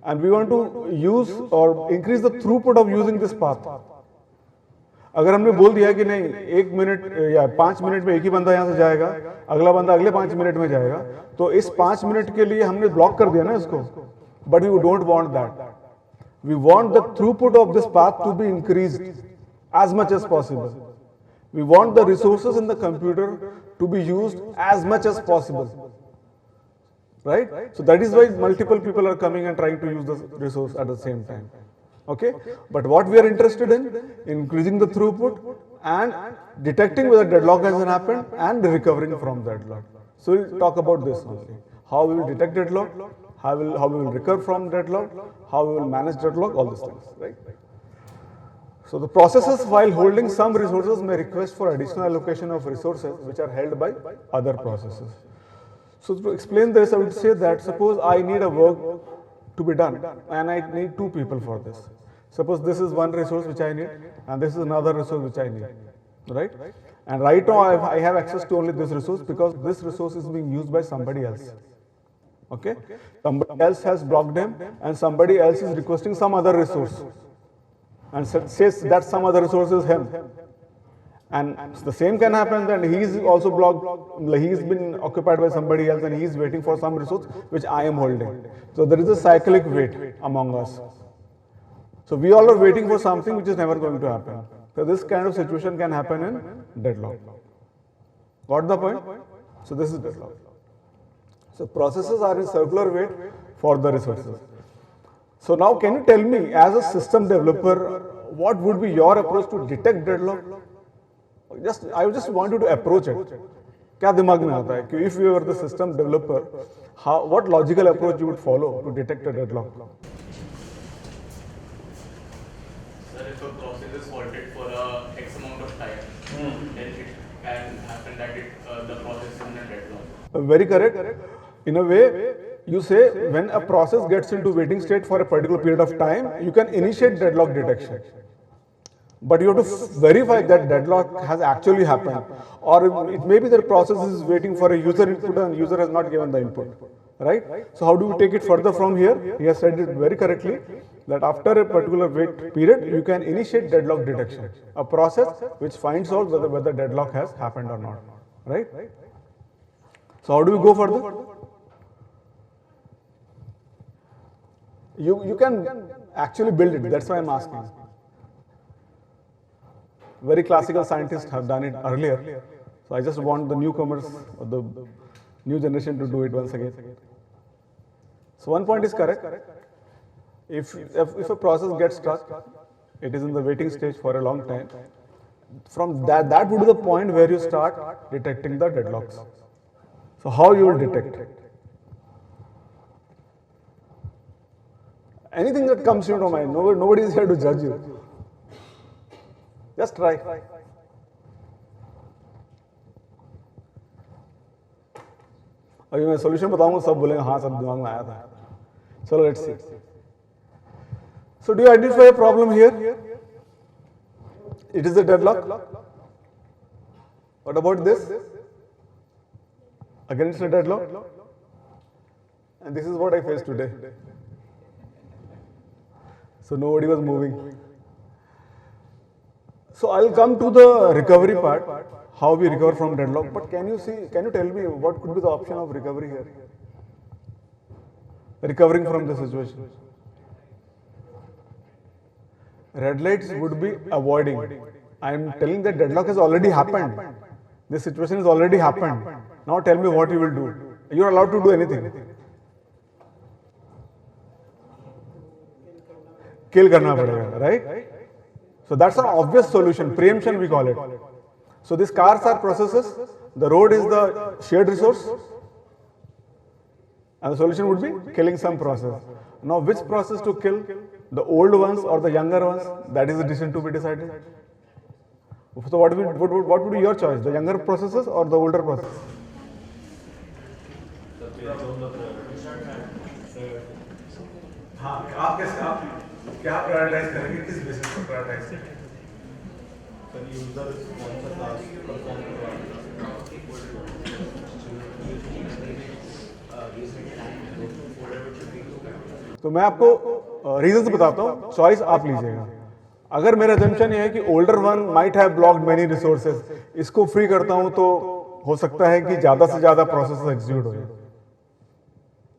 S3: and we want to use or increase the throughput of using this path. अगर हमने बोल दिया कि नहीं 1 minute या 5 minute में एक ही बंदा यहाँ से जाएगा, अगला बंदा अगले 5 मिनट में जाएगा, तो इस 5 मिनट के लिए हमने ब्लॉक कर दिया ना इसको. But we don't want that. We want the throughput of this path to be increased as much as possible. We want the resources in the computer to be used as much as possible. Right? So that is why multiple people are coming and trying to use the resource at the same time. Okay? But what we are interested in, increasing the throughput and detecting whether deadlock has happened and recovering from deadlock. So we'll talk about this only. How we will detect deadlock, how we will recover from deadlock, how we will manage deadlock, all these things, right? So the processes while holding some resources may request for additional allocation of resources which are held by other processes. So to explain this, I would say that suppose I need a work to be done and I need 2 people for this. Suppose this is one resource which I need and this is another resource which I need, right? And right now I have access to only this resource because this resource is being used by somebody else. Okay? Somebody else has blocked him and somebody else is requesting some other resource and says that some other resource is him. And the same can happen that he is also blocked, he has been occupied by somebody else and he is waiting for some resource which I am holding. So there is a cyclic wait among us. So we all are waiting for something which is never going to happen. So this kind of situation can happen in deadlock. Got the point? So this is deadlock. So processes are in circular wait for the resources. So now can you tell me as a system developer, what would be your approach to detect deadlock? I just want you to approach it. क्या दिमाग में आता है कि if you are the system developer, what logical approach you would follow to detect a deadlock?
S5: Sir, if a process is halted for X amount of time, then it can happen that the process is in a deadlock.
S3: Very correct. In a way, you say when a process gets into waiting state for a particular period of time, you can initiate deadlock detection. But you have to verify that deadlock has actually happened, or it may be that process is waiting for a user input and user has not given the input, right? So how do we take it further from here? He has said it very correctly that after a particular wait period, you can initiate deadlock detection, a process which finds out whether deadlock has happened or not, right? So how do we go further? You can actually build it. That's why I'm asking. Very classical scientists have done it earlier. So I just want the newcomers or the new generation to do it once again. So one point is correct. If a process gets stuck, it is in the waiting stage for a long time. From that would be the point where you start detecting the deadlocks. So how you will detect? Anything that comes to your mind, nobody is here to judge you. Just try. अभी मैं solution बताऊंगा सब बोलेंगे हाँ सब दिमाग में आया था. चलो let's see. So do you identify a problem here? It is a deadlock. What about this? Again it's a deadlock. And this is what I faced today. So nobody was moving. So I'll come to the recovery part, how we recover from deadlock. But can you tell me what could be the option of recovery here? Recovering from the situation. red lights would be avoiding. I am telling that deadlock has already happened. This situation has already happened. Now tell me what you will do. You are allowed to do anything. Kill karna padega, right? So that's an obvious solution. Preemption we call it. So these cars are processes. The road is the shared resource. And the solution would be killing some process. Now which process to kill? The old ones or the younger ones? That is the decision to be decided. So what would be your choice? The younger processes or the older processes?
S6: आप क्या prioritise करेंगे, किस basis पर prioritise करेंगे?
S3: तो मैं आपको reasons बताता हूँ, चॉइस आप लीजिएगा। अगर मेरा assumption ये है कि older one might have blocked many resources, इसको फ्री करता हूँ तो हो सकता है कि ज्यादा से ज्यादा प्रोसेस एग्जीक्यूट हो जाए।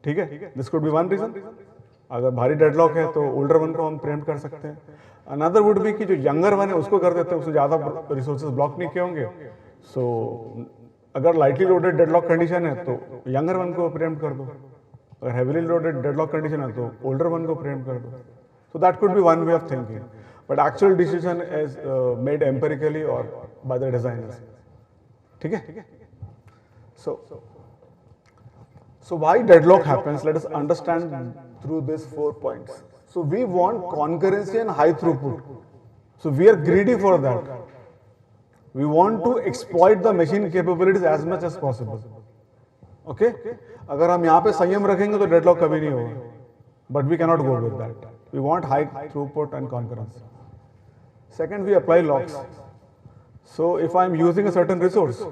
S3: ठीक है, this could be one reason. अगर भारी डेडलॉक है तो ओल्डर वन को हम प्रेम्प्ट कर सकते हैं। अनदर वुड बी कि जो यंगर वन है उसको कर देते हैं, उससे ज्यादा रिसोर्सेज ब्लॉक नहीं किए होंगे। सो अगर लाइटली लोडेड डेडलॉक कंडीशन है तो यंगर वन को प्रेम्प्ट कर दो, अगर हेवीली लोडेड डेडलॉक कंडीशन है तो ओल्डर वन को प्रेम्प्ट कर दो। So that could be one way of thinking, but actual decision is made empirically और बाय द डिजाइनर्स। ठीक है, so why deadlock happens? Let us understand through these 4 points. So we want concurrency and high throughput. So we are greedy for that. We want to exploit the machine capabilities as much as possible. Okay? अगर हम यहाँ पे संयम रखेंगे तो deadlock कभी नहीं होगा. But we cannot go with that. We want high throughput and concurrency. Second, we apply locks. So if I am using a certain resource,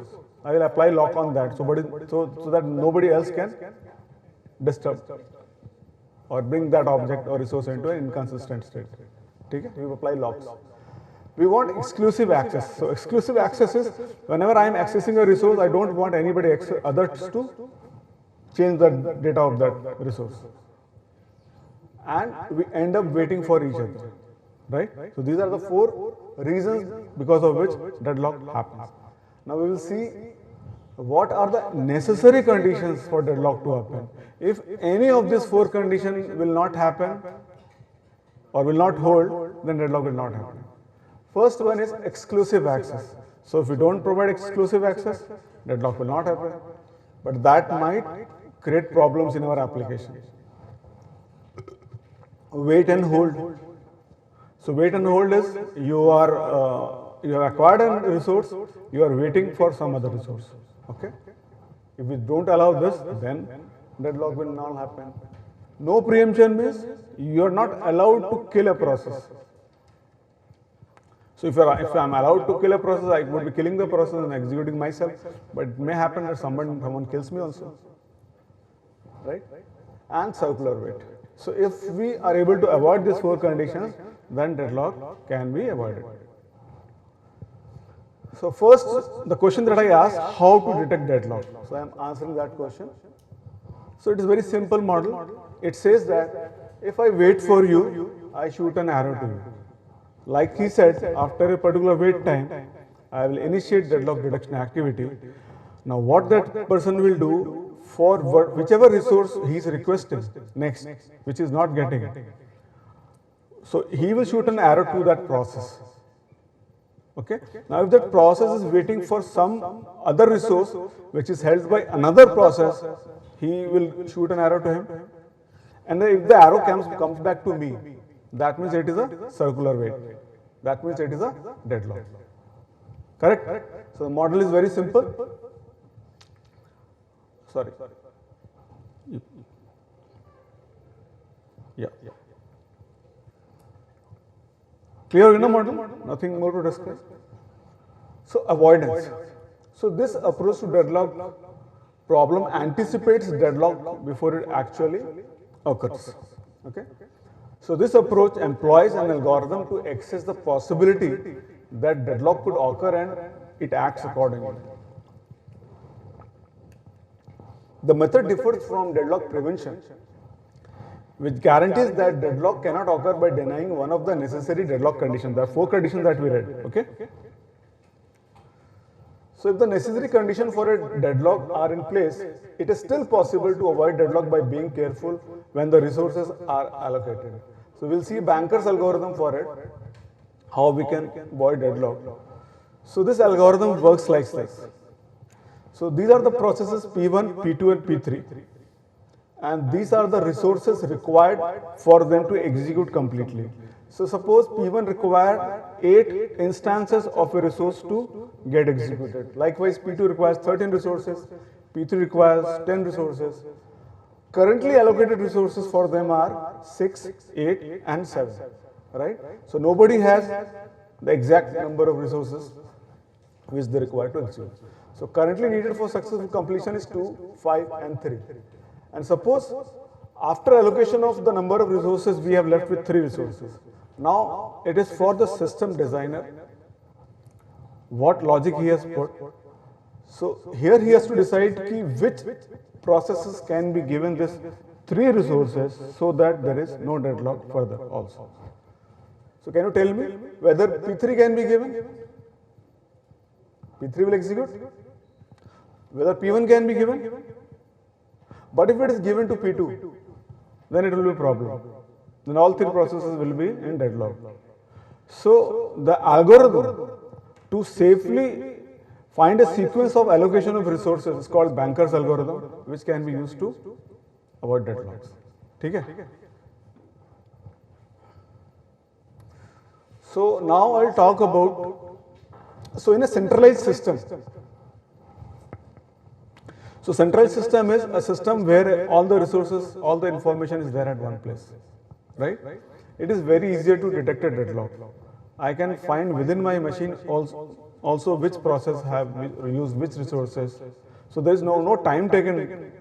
S3: I will apply lock on that so that nobody else can disturb or bring that object or resource into an inconsistent state. Okay? We apply locks. We want exclusive access. So exclusive access is whenever I am accessing a resource, I don't want anybody others to change the data of that resource. And we end up waiting for each other. Right? So these are the 4 reasons because of which deadlock happens. Now we will see what are the necessary conditions for deadlock to happen. If any of these 4 conditions will not happen or will not hold, then deadlock will not happen. First one is exclusive access. So if we don't provide exclusive access, deadlock will not happen. But that might create problems in our application. Wait and hold. So wait and hold is you have acquired a resource, you are waiting for some other resource. Okay? If we don't allow this, then deadlock will not happen. No preemption means you are not allowed to kill a process. So if I am allowed to kill a process, I would be killing the process and executing myself. But it may happen that someone kills me also. Right? And circular wait. So if we are able to avoid these 4 conditions, then deadlock can be avoided. So first, the question that I asked, how to detect deadlock? So I am answering that question. So it is very simple model. It says that if I wait for you, I shoot an arrow to you. Like he said, after a particular wait time, I will initiate deadlock detection activity. Now what that person will do for whichever resource he is requesting next, which is not getting it. So he will shoot an arrow to that process. Okay? Now if that process is waiting for some other resource which is held by another process, he will shoot an arrow to him. And if the arrow comes back to me, that means it is a circular wait. That means it is a deadlock. Correct? So the model is very simple. Sorry. Yeah. Clear in the model? Nothing more to discuss. So avoidance. So this approach to deadlock problem anticipates deadlock before it actually occurs. Okay? So this approach employs an algorithm to access the possibility that deadlock could occur and it acts accordingly. The method differs from deadlock prevention which guarantees that deadlock cannot occur by denying one of the necessary deadlock conditions. There are 4 conditions that we read, okay? So if the necessary condition for a deadlock are in place, it is still possible to avoid deadlock by being careful when the resources are allocated. So we'll see Banker's algorithm for it, how we can avoid deadlock. So this algorithm works like this. So these are the processes P1, P2 and P3. And these are the resources required for them to execute completely. So suppose P1 required 8 instances of a resource to get executed. Likewise, P2 requires 13 resources, P3 requires 10 resources. Currently allocated resources for them are 6, 8 and 7, right? So nobody has the exact number of resources which they require to execute. So currently needed for successful completion is 2, 5 and 3. And suppose after allocation of the number of resources we have left with 3 resources. Now it is for the system designer what logic he has put. So here he has to decide which processes can be given this 3 resources so that there is no deadlock further also. So can you tell me whether P3 can be given? P3 will execute? Whether P1 can be given? But if it is given to P2, then it will be a problem. Then all 3 processes will be in deadlock. So the algorithm to safely find a sequence of allocation of resources is called Banker's algorithm, which can be used to avoid deadlocks. Okay? So now I'll talk about, so in a centralized system, so centralized system is a system where all the resources, all the information is there at one place, right? It is very easier to detect a deadlock. I can find within my machine also which process have used which resources. So there is no time taken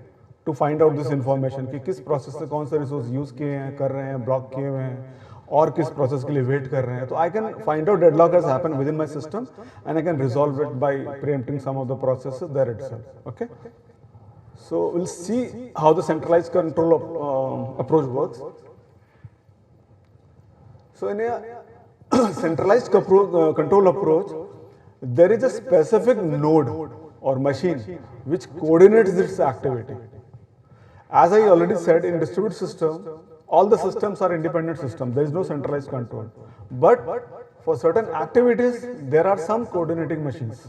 S3: to find out this information कि किस process से कौन सा resource use किए हैं, कर रहे हैं, block किए हुए हैं, और किस process के लिए wait कर रहे हैं. So I can find out deadlock has happened within my system and I can resolve it by preempting some of the processes there itself. Okay. So we'll see how the centralized control approach works. So in a centralized control approach, there is a specific node or machine which coordinates this activity. As I already said, in distributed system, all the systems are independent systems. There is no centralized control. But for certain activities, there are some coordinating machines.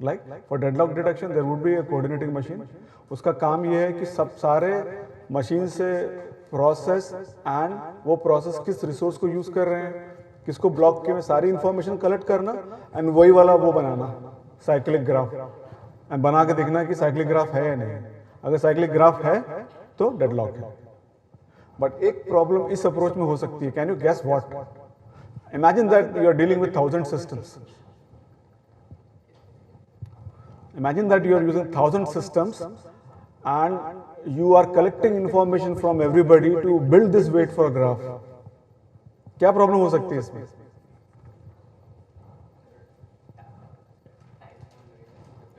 S3: Like for deadlock detection, there would be a coordinating machine. उसका काम ये है कि सब सारे machine से process and वो process किस रिसोर्स को यूज कर रहे हैं, किसको ब्लॉक किए, सारी इंफॉर्मेशन कलेक्ट करना एंड वही वाला वो बनाना साइक्लिक ग्राफ एंड बना के देखना कि साइक्लिक ग्राफ है या नहीं. अगर साइक्लिक ग्राफ है तो डेडलॉक है. बट एक प्रॉब्लम इस अप्रोच में हो सकती है. Can you guess what? Imagine that you are dealing with 1000 systems. Imagine that you are using 1000 systems and you are collecting information from everybody to build this weight for a graph. क्या problem हो सकती है इसमें?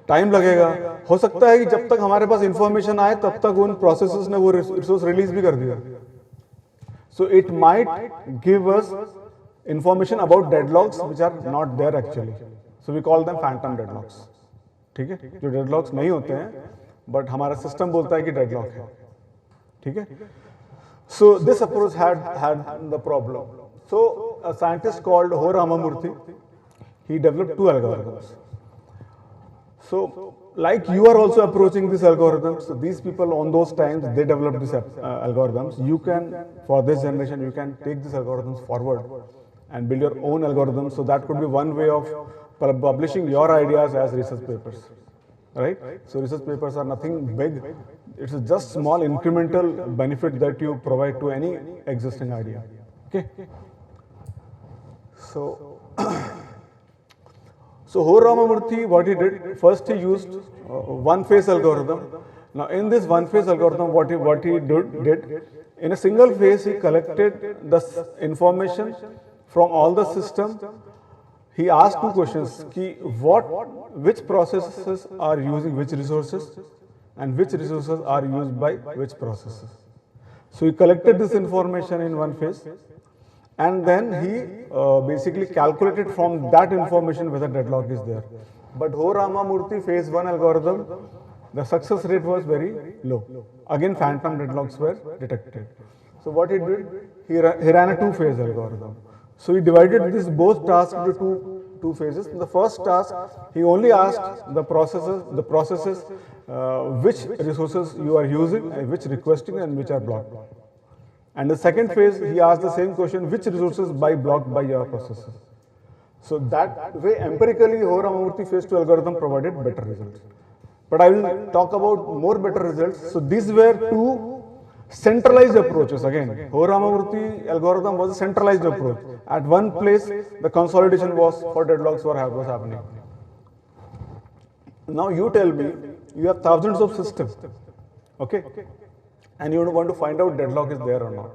S3: Time लगेगा. हो सकता है कि जब तक हमारे पास इंफॉर्मेशन आए तब तक उन प्रोसेसेस ने वो रिसोर्स रिलीज भी कर दिया. So it might give us information about deadlocks which are not there actually. So we call them phantom deadlocks. ठीक है, जो डेडलॉक्स नहीं होते हैं बट हमारा सिस्टम बोलता है कि डेडलॉक है. ठीक है. So this approach had the problem. So a scientist called Ho Ramamurthy, he developed 2 algorithms. So like you are also approaching this algorithm, so these people on those times they developed these algorithms. You can, for this generation, you can take these algorithms forward and build your own algorithms. So that could be one way of publishing your ideas as research papers, right? So research papers are nothing big. It's just small incremental benefit that you provide to any existing idea. Okay. So, so Ho Ramamurthy, what he did, first he used one-phase algorithm. Now in this one-phase algorithm, what he did, in a single phase he collected the information from all the system. He asked 2 questions, which processes are using which resources and which resources are used by which processes. So he collected this information in one phase, and then he basically calculated from that information whether deadlock is there. But Ho Ramamurthy phase 1 algorithm, the success rate was very low. Again, phantom deadlocks were detected. So what he did, he ran a two-phase algorithm. So he divided this both tasks into two phases. In the first task, he only asked the processes which resources you are using, which requesting, and which are blocked. And the second phase, he asked the same question, which resources by blocked by your processes. So that way, empirically, Ho Ramamurthy phase 2 algorithm provided better results. But I will talk about more better results. So these were two centralized approaches. Again, Ho Ramamurthy algorithm was a centralized approach. At one place, the consolidation was for deadlocks was happening. Now you tell me, you have thousands of systems, okay? And you want to find out deadlock is there or not.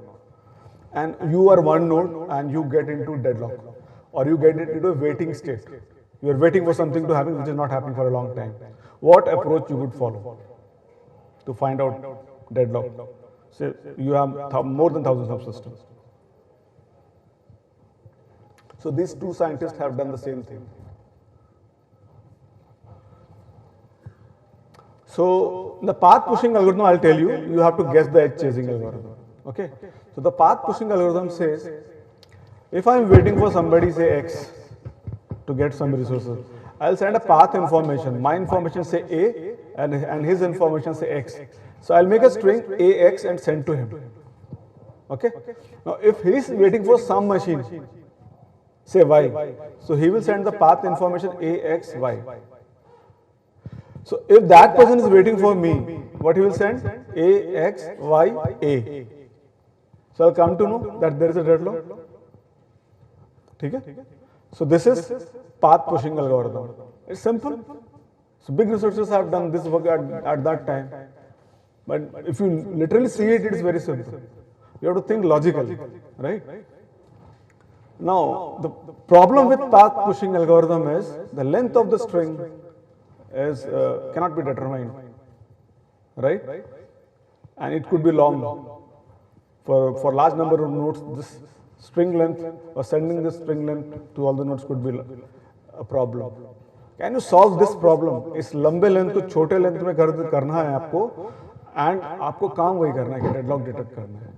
S3: And you are one node and you get into deadlock, or you get into a waiting state. You are waiting for something to happen which is not happening for a long time. What approach you would follow to find out deadlock? Say you have more than thousands of systems. So these two scientists have done the same thing. So the path pushing algorithm, I'll tell you, you have to guess the edge chasing algorithm. Okay. So the path pushing algorithm says, if I'm waiting for somebody, say X, to get some resources, I'll send a path information. My information say A and his information say X. So I'll make a string AX and send to him. Okay. Now if he's waiting for some machine, say Y, so he will send the path information AXY. So if that person is waiting for me, what he will send? AXYA. So I'll come to know that there is a deadlock. Okay? So this is path pushing algorithm. It's simple. So big researchers have done this work at that time. But if you literally see it, it's very simple. You have to think logically, right? Now, the problem with path pushing algorithm is the length of the string is cannot be determined, right? And it could be long. For large number of nodes, this string length or sending this string length to all the nodes could be a problem. Can you solve this problem? इस लंबे length को छोटे length में करना है आपको, and आपको काम वही करना है कि deadlock detect करना है.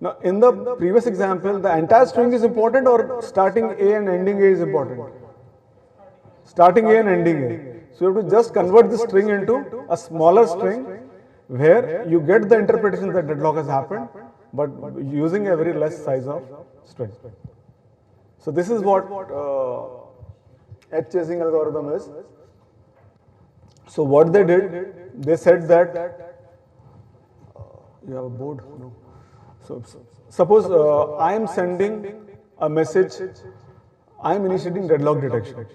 S3: Now, in the previous example, the entire string is important, or starting A and ending A is important? Starting A and ending A. So you have to just convert this string into a smaller string where you get the interpretation that deadlock has happened, but using a very less size of string. So this is what edge chasing algorithm is. So what they did, they said that you have a board? No. So suppose I am sending a message, I am initiating deadlock detection,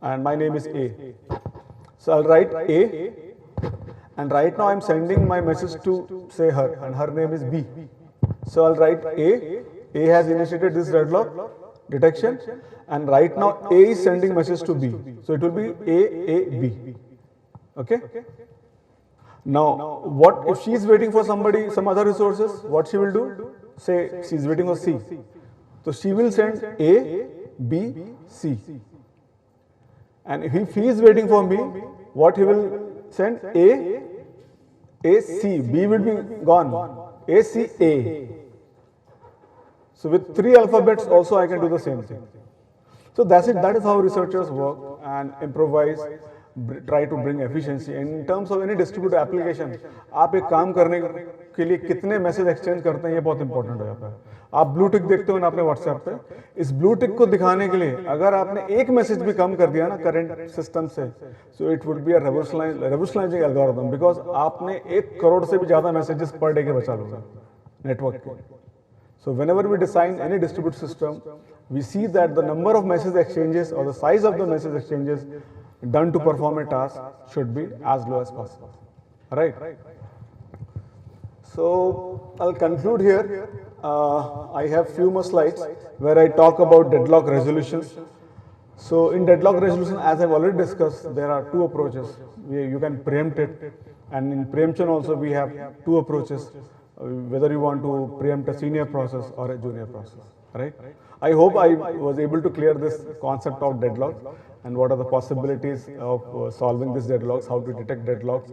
S3: and my name is A. So I'll write A, and right now I am sending my message to say her, and her name is B. So I'll write A has initiated this deadlock detection, and right now A is sending message to B. So it will be B. Okay? Now, what if she is waiting for somebody, some other resources, what she will do? Say she is waiting for C. So she will send A, B, C. And if he is waiting for me, what he will send? A, C. B will be gone. A, C, A. So with 3 alphabets also I can do the same thing. So that's it. That is how researchers work and improvise, try to bring efficiency. In terms of any distributed application, आप एक काम करने के लिए कितने message exchange करते हैं ये बहुत इंपॉर्टेंट हो जाता है. आप ब्लू टिक देखते हो ना अपने व्हाट्सएप पे, इस ब्लू टिक को दिखाने के लिए अगर आपने एक मैसेज भी कम कर दिया ना करंट सिस्टम से, so it would be a revolutionising algorithm, because आपने 1 करोड़ से भी ज्यादा मैसेजेस पर डे के बचा लोगे नेटवर्क के. So whenever we design any distributed system, we see that the number of message exchanges or the size of the message exchanges done to perform a task should be as low as possible. Right? So I'll conclude here. I have few more slides where I talk about deadlock resolutions. So in deadlock resolution, as I've already discussed, there are 2 approaches. You can preempt it, and in preemption also we have 2 approaches. whether you want to preempt a senior process or a junior process, right? I hope I was able to clear this concept of deadlock and what are the possibilities of solving these deadlocks, how to detect deadlocks,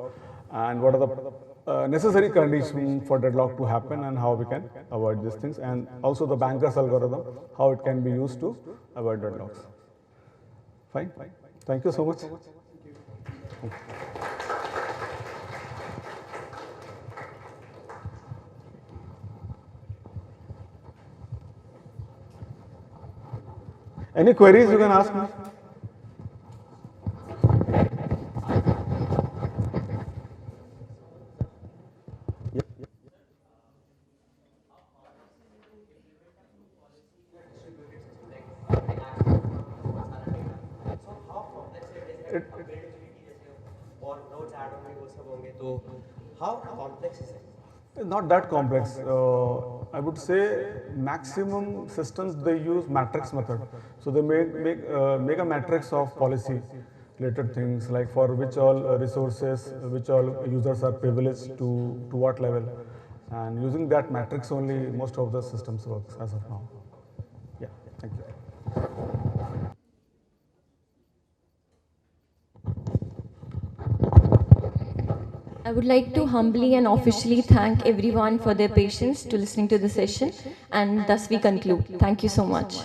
S3: and what are the necessary conditions for deadlock to happen and how we can avoid these things, and also the banker's algorithm, how it can be used to avoid deadlocks. Fine? Thank you so much. Any queries you can ask me?
S7: और nodes add होंगे वो सब होंगे तो how complex is it?
S3: Not that complex. I would say maximum systems they use matrix method. So they make a matrix of policy related things like for which all resources, which all users are privileged to what level, and using that matrix only most of the systems works as of now. Yeah, thank you.
S2: I would like to humbly and officially thank everyone for their patience to listening to the session, and thus we conclude. Thank you so much.